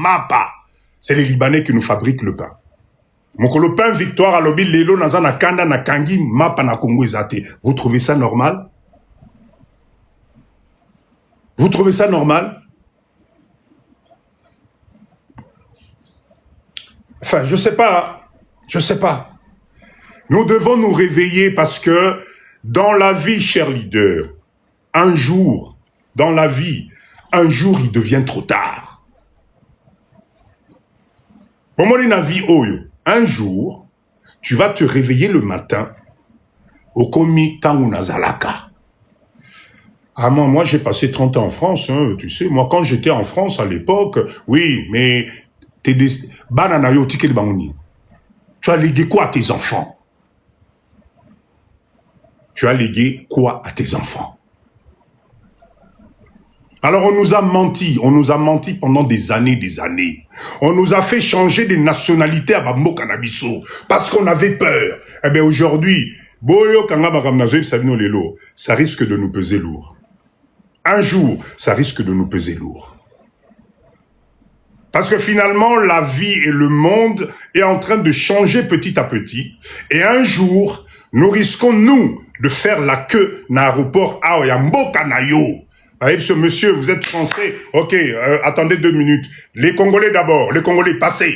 C'est les Libanais qui nous fabriquent le pain. Moko le pain Victoire à lobi lelo nazana kanda na kangi mapa na Congo ezate. Vous trouvez ça normal? Vous trouvez ça normal? Enfin, je sais pas. Nous devons nous réveiller parce que dans la vie, chers leaders, un jour, dans la vie, un jour, il devient trop tard. Pour moi, la vie, un jour, tu vas te réveiller le matin au komi tangu nazalaka. Ah, moi, j'ai passé 30 ans en France, hein, tu sais. Moi, quand j'étais en France à l'époque, oui, mais tu as légué quoi à tes enfants? Tu as légué quoi à tes enfants? Alors on nous a menti pendant des années. On nous a fait changer des nationalités à Bambo Canabiso parce qu'on avait peur. Eh bien aujourd'hui, ça risque de nous peser lourd. Un jour, ça risque de nous peser lourd. Parce que finalement, la vie et le monde est en train de changer petit à petit. Et un jour, nous risquons, nous, de faire la queue dans l'aéroport Aoyambo Kanayo. Monsieur, vous êtes français. Ok, attendez 2 minutes. Les Congolais d'abord. Les Congolais, passez.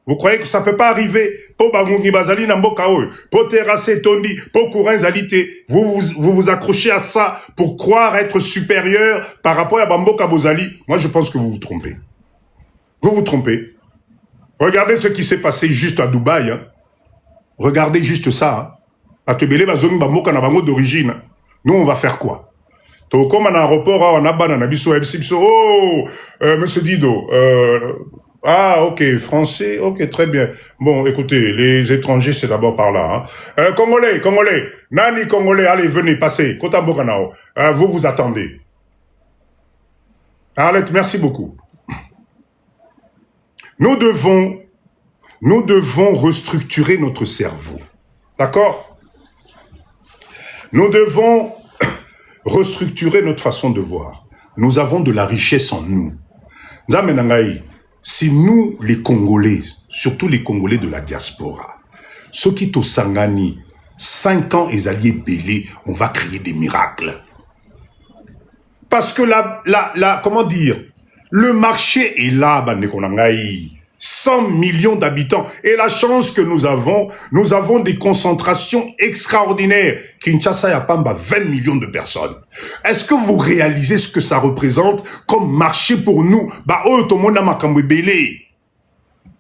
Vous croyez que ça peut pas arriver? Po Bangungi Bazali Namboka Oyo. Po Terrasse Tondi. Po Kourin Zalité. Vous vous accrochez à ça pour croire être supérieur par rapport à Bamboka Bozali. Moi, je pense que vous vous trompez. Vous vous trompez. Regardez ce qui s'est passé juste à Dubaï. Hein. Regardez juste ça. Atebele bazongi bamoka na bango d'origine. Nous, on va faire quoi? Comme un aéroport, on a banana biso, oh, monsieur Dido, ah, ok, français, ok, très bien. Bon, écoutez, les étrangers, c'est d'abord par là. Hein. Congolais, Nani Congolais, allez, venez, passez. Kota Bokanao, vous vous attendez. Arlette, merci beaucoup. Nous devons restructurer notre cerveau. D'accord? Nous devons restructurer notre façon de voir. Nous avons de la richesse en nous. Si nous, les Congolais, surtout les Congolais de la diaspora, ceux qui au Sangani, 5 ans et alliés belés, on va créer des miracles. Parce que comment dire, le marché est là, Banekonangaï. 100 millions d'habitants. Et la chance que nous avons des concentrations extraordinaires. Kinshasa y a pas 20 millions de personnes. Est-ce que vous réalisez ce que ça représente comme marché pour nous?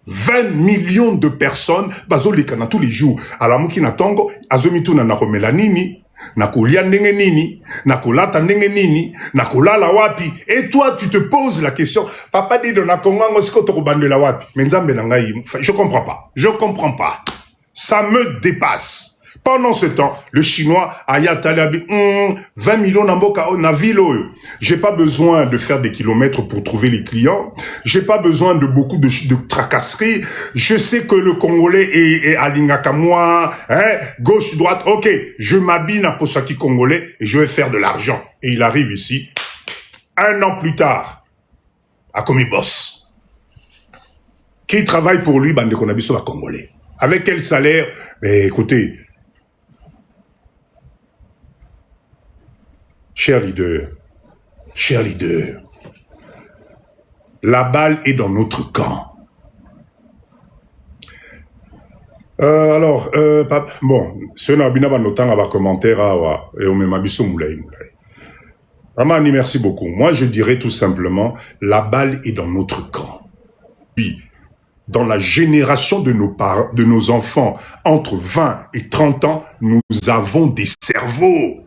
20 millions de personnes, bazolekana tous les jours. Alamuki na tongo, azomituna na komela nini, na kolia ndenge nini, na kolata ndenge nini, na kolala wapi. Et toi, tu te poses la question, papa dit de na kongo siko to kobandela wapi. Menzambe na ngai, je comprends pas. Ça me dépasse. Pendant ce temps, le Chinois, Ayatalabi, 20 millions d'amboka na ville. J'ai pas besoin de faire des kilomètres pour trouver les clients. J'ai pas besoin de beaucoup de tracasseries. Je sais que le Congolais est à Lingakamwa, hein, gauche, droite. Ok, je m'habille à Posaki Congolais et je vais faire de l'argent. Et il arrive ici, 1 an plus tard, à Comibos, qui travaille pour lui, Bande Konabiso à Congolais. Avec quel salaire? Mais écoutez, cher leader, la balle est dans notre camp. Alors, bon, ce n'est pas notant à commentaire et au même abisso moulay. Amani, merci beaucoup. Moi, je dirais tout simplement, la balle est dans notre camp. Puis, dans la génération de nos enfants, entre 20 et 30 ans, nous avons des cerveaux.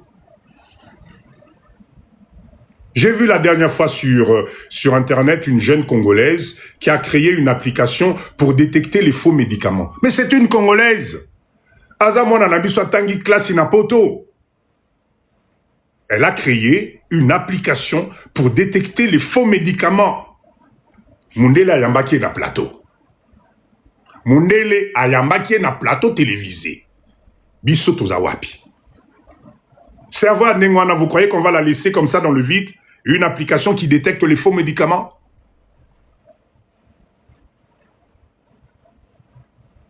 J'ai vu la dernière fois sur Internet une jeune Congolaise qui a créé une application pour détecter les faux médicaments. Mais c'est une Congolaise. Azamon Anabiso Tangi Classe Inapoto. Elle a créé une application pour détecter les faux médicaments. Mundele Ayambaki na plateau. Mundele Ayambaki na plateau télévisé. Biso Tozawapi. Serveur Nengwana, vous croyez qu'on va la laisser comme ça dans le vide? Une application qui détecte les faux médicaments?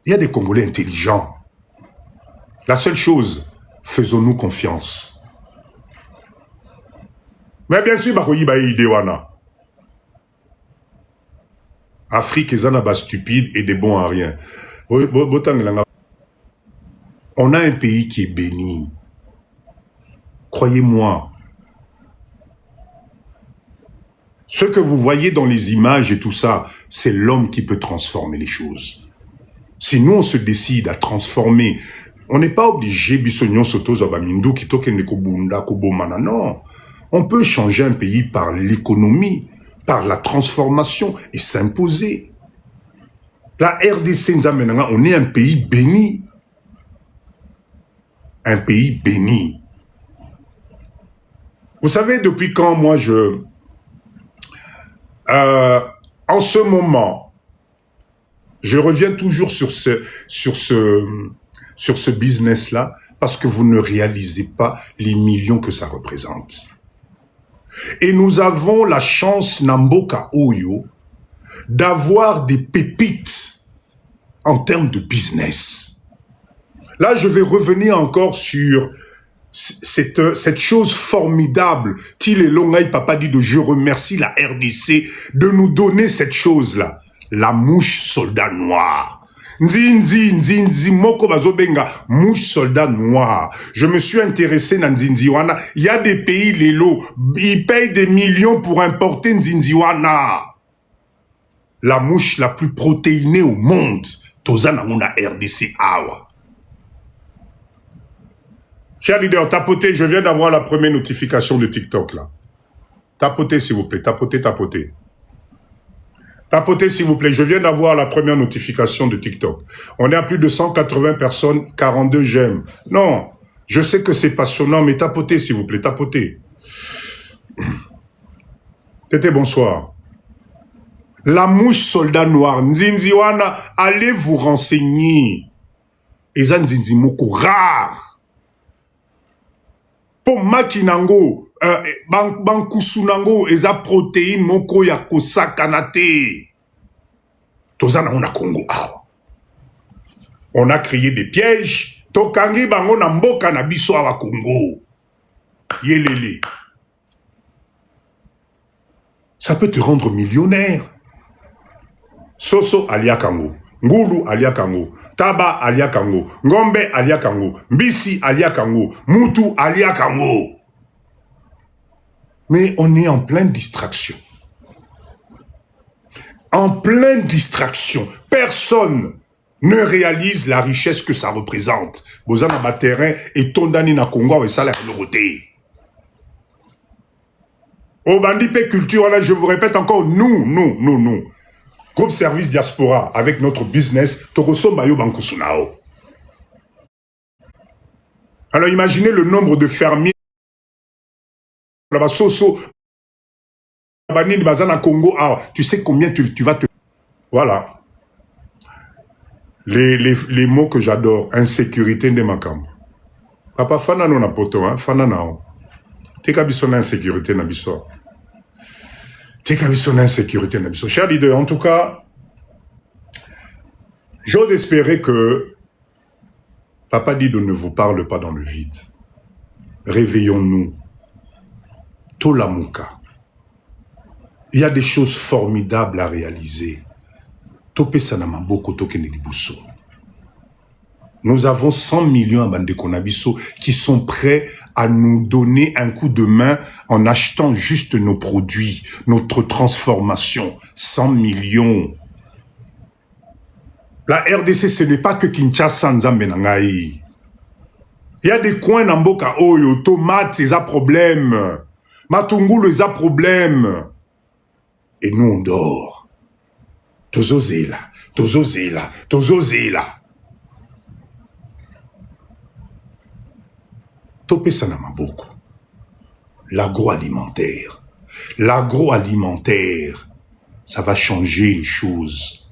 Il y a des Congolais intelligents. La seule chose, faisons-nous confiance. Mais bien sûr, Afrique est un stupide et des bons à rien. On a un pays qui est béni. Croyez-moi. Ce que vous voyez dans les images et tout ça, c'est l'homme qui peut transformer les choses. Si nous, on se décide à transformer, on n'est pas obligé, non. On peut changer un pays par l'économie, par la transformation et s'imposer. La RDC, on est un pays béni. Un pays béni. Vous savez, depuis quand moi en ce moment, je reviens toujours sur ce business-là, parce que vous ne réalisez pas les millions que ça représente. Et nous avons la chance, Namboka Oyo, d'avoir des pépites en termes de business. Là, je vais revenir encore sur cette chose formidable. Tile Longaï Papa dit de je remercie la RDC de nous donner cette chose-là. La mouche soldat noir. Nzi, moko bazobenga, mouche soldat noir. Je me suis intéressé dans Nzinziwana. Il y a des pays, les lots, ils payent des millions pour importer Nzinziwana. La mouche la plus protéinée au monde. Tozana mona RDC awa. Cher leader, tapotez, je viens d'avoir la première notification de TikTok, là. Tapotez, s'il vous plaît, tapotez, tapotez. Tapotez, s'il vous plaît, je viens d'avoir la première notification de TikTok. On est à plus de 180 personnes, 42 j'aime. Non, je sais que c'est passionnant, mais tapotez, s'il vous plaît, tapotez. Tété, bonsoir. La mouche soldat noir, Nzinziwana, allez vous renseigner. Eza Nzinzi moko rare. Po makinango, bankusunango, eza protéine moko ya kosakana te. Tozana on a Congo. On a créé des pièges. Tokangi bango na mboka na biso awa Congo. Yelele. Ça peut te rendre millionnaire. Soso alia Kango. Ngulu alia Kango, Taba alia Kango, Ngombe alia Kango, Mbisi alia Kango, Mutu alia Kango. Mais on est en pleine distraction. En pleine distraction. Personne ne réalise la richesse que ça représente. Bozana ba terrain et tondani na Congo et ça la loroté. Au bandipe culture, là, je vous répète encore, nous. Groupe Service Diaspora, avec notre business, Toroso Mayo Bankusunao. Alors imaginez le nombre de fermiers, là-bas, Soso, Banine, Bazana, Congo, tu sais combien tu vas te... Voilà. Les mots que j'adore, insécurité de Makam. Papa, fana non na poto, hein, fana nao. Teka biso na insécurité na biso. Cher leader, en tout cas, j'ose espérer que Papa Dido ne vous parle pas dans le vide. Réveillons-nous. Tolamuka. Il y a des choses formidables à réaliser. Topé Sanamamboko Tokenedibuso. Nous avons 100 millions à Bandekonabiso qui sont prêts à nous donner un coup de main en achetant juste nos produits, notre transformation. 100 millions. La RDC, ce n'est pas que Kinshasa Nzambenangaï. Il y a des coins Namboka Oyo, tomates, ils ont problème. Matungulu, ils ont problème. Et nous, on dort. Tozozela. Topé Sanamaboko. L'agroalimentaire. L'agroalimentaire, ça va changer les choses.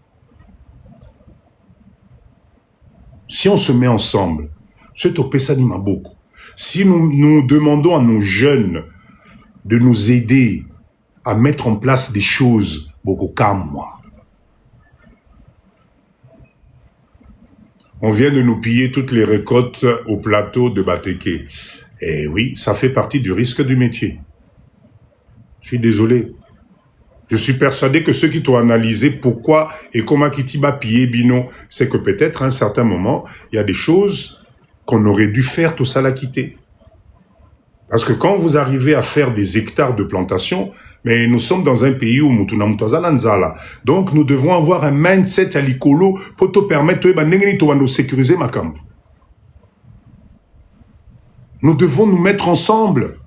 Si on se met ensemble, c'est Topé Sanamaboko. Si nous demandons à nos jeunes de nous aider à mettre en place des choses, beaucoup comme moi. On vient de nous piller toutes les récoltes au plateau de Bateke. Et oui, ça fait partie du risque du métier. Je suis désolé. Je suis persuadé que ceux qui t'ont analysé pourquoi et comment Kitiba pillé Bino, c'est que peut-être à un certain moment, il y a des choses qu'on aurait dû faire tout ça la quitter. Parce que quand vous arrivez à faire des hectares de plantation, mais nous sommes dans un pays où donc nous devons avoir un mindset à l'icolo pour te permettre de sécuriser ma camp. Nous devons nous mettre ensemble.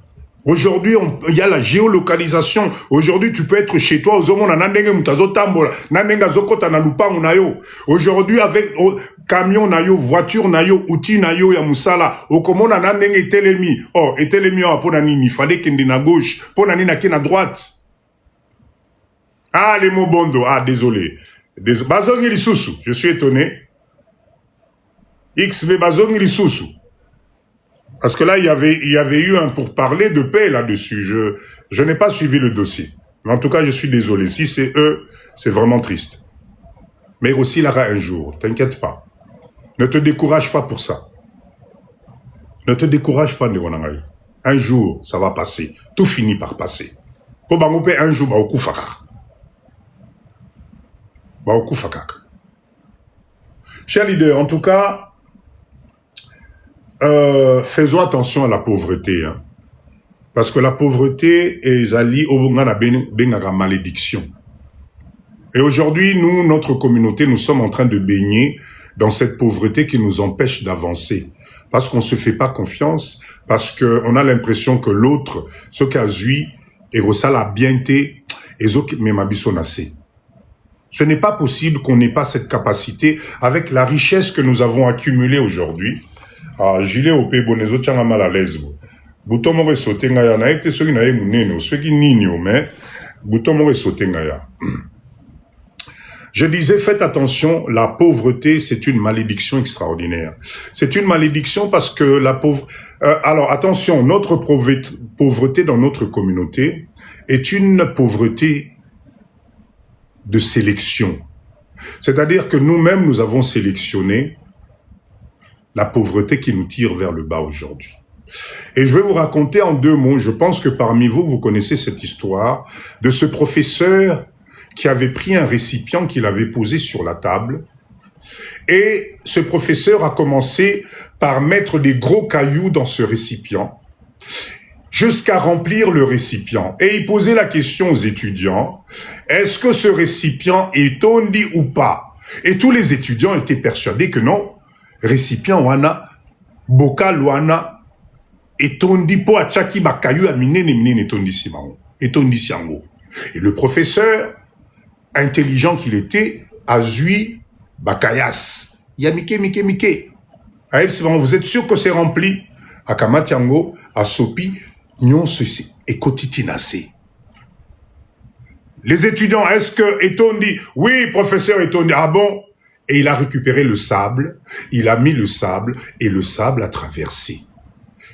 Aujourd'hui, il y a la géolocalisation. Aujourd'hui, tu peux être chez toi. Aujourd'hui, avec camion nayo, voiture nayo, outil nayo ya musala. Okomona nanenge etelemi. Oh, etelemi pour nani, il fallait qu'il na gauche, pour nani na droite. Ah, les mots bondo. Ah, désolé. Bazongi lisusu. Je suis étonné. XV Bazongi lisusu. Parce que là, il y avait eu un pourparler de paix là-dessus. Je n'ai pas suivi le dossier. Mais en tout cas, je suis désolé. Si c'est eux, c'est vraiment triste. Mais aussi, il y aura un jour. T'inquiète pas. Ne te décourage pas pour ça. Ne te décourage pas, Ndegonangaï. Un jour, ça va passer. Tout finit par passer. Pour Bangopé, un jour, Baoku Fakak. Baoku Fakak. Cher leader, en tout cas, faisons attention à la pauvreté, hein. Parce que la pauvreté est alliée au malédiction. Et aujourd'hui, nous, notre communauté, nous sommes en train de baigner dans cette pauvreté qui nous empêche d'avancer. parce qu'on se fait pas confiance, parce que on a l'impression que l'autre, ce qu'a zui, et la bienté, et ce qui m'abisso assez. Ce n'est pas possible qu'on n'ait pas cette capacité avec la richesse que nous avons accumulée aujourd'hui. Ah, gilet au pays bonezo tchanga mal à l'aise. Bouton mo sauté ngaya na été ceux qui n'avaient mouné, ceux qui n'ignent, mais bouton mo sauté ngaya. Je disais, faites attention, la pauvreté, c'est une malédiction extraordinaire. C'est une malédiction parce que la pauvreté... alors, attention, notre pauvreté dans notre communauté est une pauvreté de sélection. C'est-à-dire que nous-mêmes, nous avons sélectionné la pauvreté qui nous tire vers le bas aujourd'hui. Et je vais vous raconter en 2 mots, je pense que parmi vous, vous connaissez cette histoire de ce professeur qui avait pris un récipient qu'il avait posé sur la table. Et ce professeur a commencé par mettre des gros cailloux dans ce récipient, jusqu'à remplir le récipient. Et il posait la question aux étudiants, est-ce que ce récipient est tondi ou pas? Et tous les étudiants étaient persuadés que non, récipient wana, bocal wana, et tondi po achaki ba caillou a minene tondi simao, et tondi siango. Et le professeur, intelligent qu'il était, a zui bakayas. Ya mike. Vous êtes sûr que c'est rempli? Akamatiango, a sopi, nyon se et kotitinase. Les étudiants, est-ce que Etondi? Oui, professeur Etondi. Ah bon? Et il a récupéré le sable, il a mis le sable, et le sable a traversé.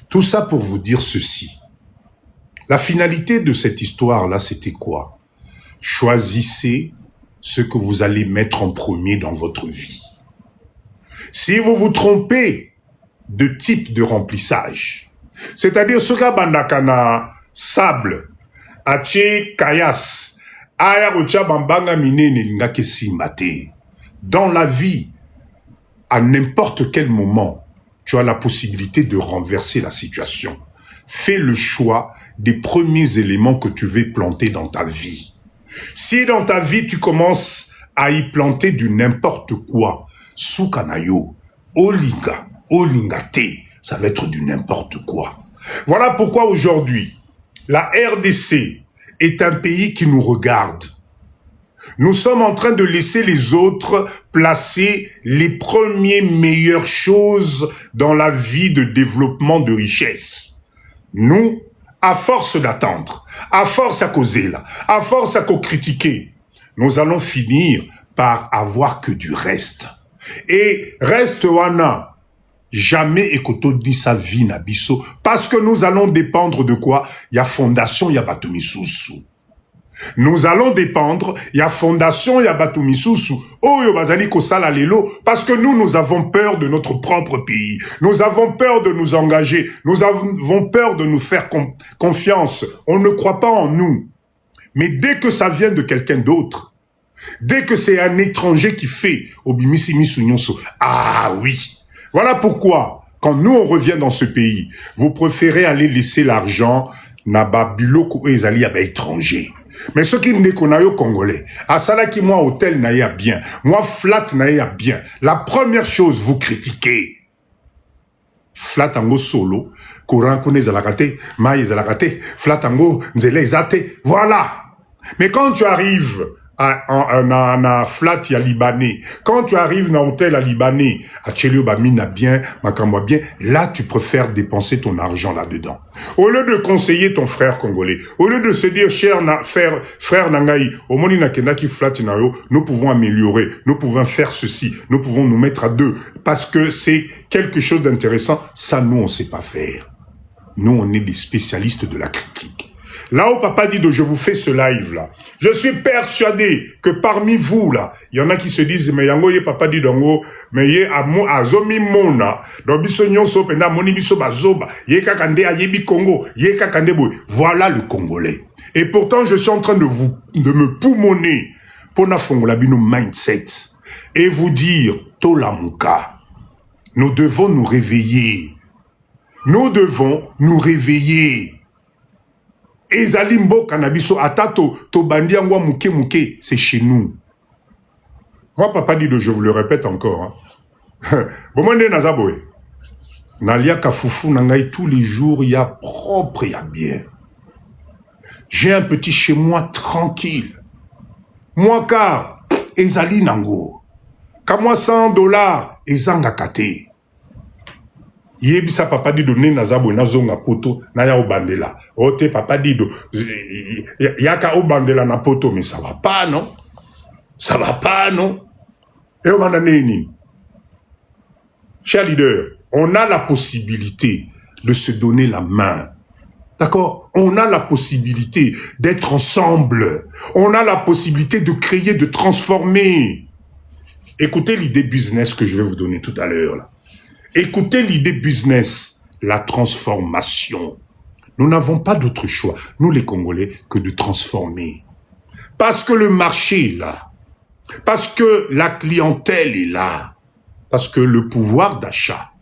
Tout ça pour vous dire ceci. La finalité de cette histoire-là, c'était quoi? Choisissez ce que vous allez mettre en premier dans votre vie. Si vous vous trompez de type de remplissage, c'est-à-dire ce qu'a bandakana sable, ache kayas, aya ucha bambanga minene lingake simbate. Dans la vie, à n'importe quel moment, tu as la possibilité de renverser la situation. Fais le choix des premiers éléments que tu veux planter dans ta vie. Si dans ta vie, tu commences à y planter du n'importe quoi, soukanayo, olinga, olingate, ça va être du n'importe quoi. Voilà pourquoi aujourd'hui, la RDC est un pays qui nous regarde. Nous sommes en train de laisser les autres placer les premières meilleures choses dans la vie de développement de richesse. Nous, à force d'attendre, à force à causer là, à force à critiquer, nous allons finir par avoir que du reste. Et reste wana, jamais ekoto dit sa vie na biso, parce que nous allons dépendre de quoi? Il y a fondation, il y a batumisusu. Nous allons dépendre, il y a fondation, il y a batumisusu, oyo bazali kosala lelo, parce que nous avons peur de notre propre pays. Nous avons peur de nous engager. Nous avons peur de nous faire confiance. On ne croit pas en nous. Mais dès que ça vient de quelqu'un d'autre, dès que c'est un étranger qui fait, ah oui. Voilà pourquoi, quand nous on revient dans ce pays, vous préférez aller laisser l'argent, naba biloko ezali ya étranger. Mais ce qui me déconne congolais, à ça qui moi hôtel n'a bien, moi flat n'a bien. La première chose, vous critiquez. Flat ango solo, courant kone zalakate, maï zalakate, flat ango nzele zate, voilà. Mais quand tu arrives à flat ya libanais, quand tu arrives dans hôtel à libanais, à Tchelio Bamina bien, Makamwa bien, là tu préfères dépenser ton argent là-dedans. Au lieu de conseiller ton frère congolais, au lieu de se dire frère Nangaï, au moni nakenda ki flat nayo, nous pouvons améliorer, nous pouvons faire ceci, nous pouvons nous mettre à deux, parce que c'est quelque chose d'intéressant, ça nous on sait pas faire. Nous on est des spécialistes de la critique. Là où papa dit je vous fais ce live là, je suis persuadé que parmi vous là, il y en a qui se disent mais yango ye papa dit dongo, mais ye azomi mona, donc biso nyonso penda moni biso bazoba, ye kakande ayebi Congo, ye kakande boy. Voilà le Congolais. Et pourtant je suis en train de me poumonner pour na fongola bino mindset et vous dire tolamuka. Nous devons nous réveiller. Nous devons nous réveiller. Ezalimbo kanabiso atato to bandiangwa muke c'est chez nous. Moi papa dit je vous le répète encore. Bomande nazaboé. Nalia Kafoufou Nangaï, tous les jours, il y a propre, il y a bien. J'ai un petit chez moi tranquille. Moi, car, ezali nango. Ka moi $100, ezanga kate. Yebisa papa dit donner nazabo nazonga poto na ya obandela. Ote papa dit do yaka obandela na poto, mais ça va pas, non? Ça va pas, non? Et on va nini. Cher leader, on a la possibilité de se donner la main. D'accord? On a la possibilité d'être ensemble. On a la possibilité de créer, de transformer. Écoutez l'idée business que je vais vous donner tout à l'heure, là. Écoutez l'idée business, la transformation. Nous n'avons pas d'autre choix, nous les Congolais, que de transformer. Parce que le marché est là. Parce que la clientèle est là. Parce que le pouvoir d'achat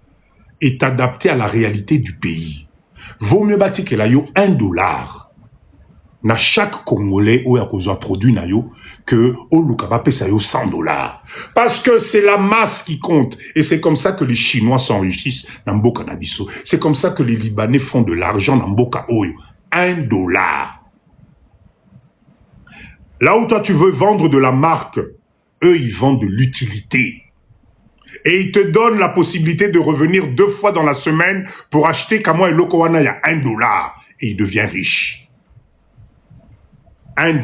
est adapté à la réalité du pays. Vaut mieux bâtir que là, yo $1 na chaque Congolais ou à produit na yo que au lukaba pesa yo $100. Parce que c'est la masse qui compte. Et c'est comme ça que les Chinois s'enrichissent dans Mboka Nabiso. C'est comme ça que les Libanais font de l'argent dans Mboka Oyo. $1. Là où toi tu veux vendre de la marque, eux ils vendent de l'utilité. Et ils te donnent la possibilité de revenir 2 fois dans la semaine pour acheter Kamwa et Lokowana, il y a $1. Et il devient riche. $1.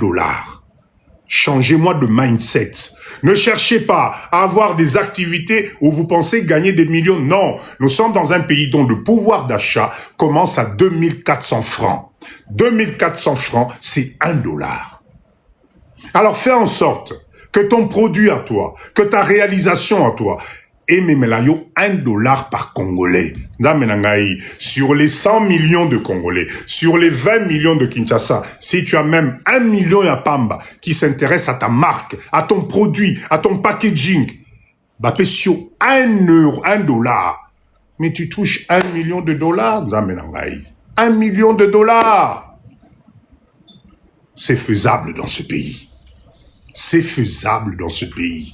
Changez-moi de mindset. Ne cherchez pas à avoir des activités où vous pensez gagner des millions. Non, nous sommes dans un pays dont le pouvoir d'achat commence à 2400 francs. 2400 francs, c'est $1. Alors fais en sorte que ton produit à toi, que ta réalisation à toi, et même là, yo $1 par Congolais. Sur les 100 millions de Congolais, sur les 20 millions de Kinshasa, si tu as même 1 million à Pamba qui s'intéresse à ta marque, à ton produit, à ton packaging, bah, sur $1, mais tu touches $1 million. $1 million. C'est faisable dans ce pays. C'est faisable dans ce pays.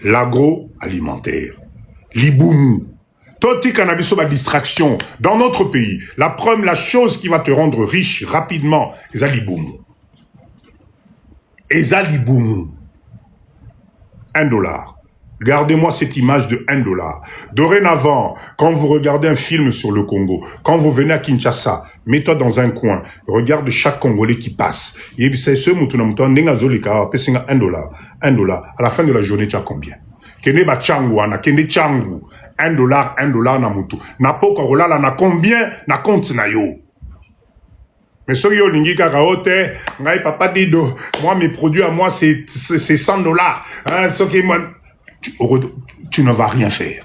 L'agroalimentaire, l'iboumu, toti cannabis ma distraction dans notre pays. La chose qui va te rendre riche rapidement, c'est l'iboumu. Et l'iboumu. $1. Gardez-moi cette image de $1. Dorénavant, quand vous regardez un film sur le Congo, quand vous venez à Kinshasa, mets-toi dans un coin, regarde chaque Congolais qui passe. $1. $1. À la fin de la journée, tu as combien? Kene ba changu ana, kene changu. $1 na mutu. Na poko rolala na combien na compte na yo? Mais ce yo lingi kakaote, ngai papa dido, moi mes produits à moi c'est $100. Hein, ce qui moi tu ne vas rien faire.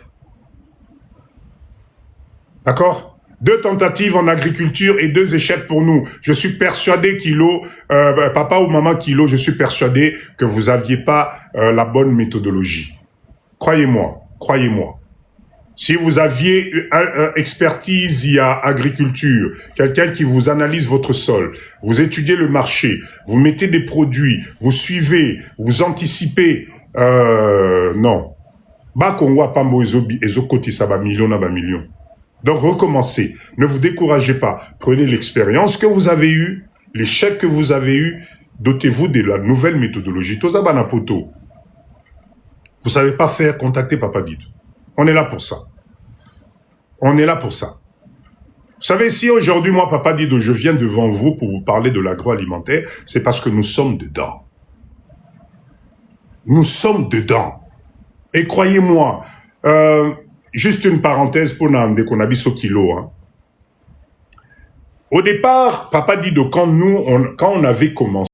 D'accord? 2 tentatives en agriculture et 2 échecs pour nous. Je suis persuadé, Kilo, papa ou maman Kilo, je suis persuadé que vous n'aviez pas la bonne méthodologie. Croyez-moi, croyez-moi. Si vous aviez une expertise il y a agriculture, quelqu'un qui vous analyse votre sol, vous étudiez le marché, vous mettez des produits, vous suivez, vous anticipez, non. Ba Kongo Pambo Ezokoti ça va million. Donc recommencez, ne vous découragez pas, prenez l'expérience que vous avez eue, l'échec que vous avez eu, dotez-vous de la nouvelle méthodologie. Tozabana poto. Vous savez pas faire, contactez Papa Dido. On est là pour ça. On est là pour ça. Vous savez, si aujourd'hui, moi, Papa Dido, je viens devant vous pour vous parler de l'agroalimentaire, c'est parce que nous sommes dedans. Nous sommes dedans. Et croyez-moi, juste une parenthèse pour Namde qu'on habite au kilo. Hein. Au départ, Papa Dido, quand on avait commencé,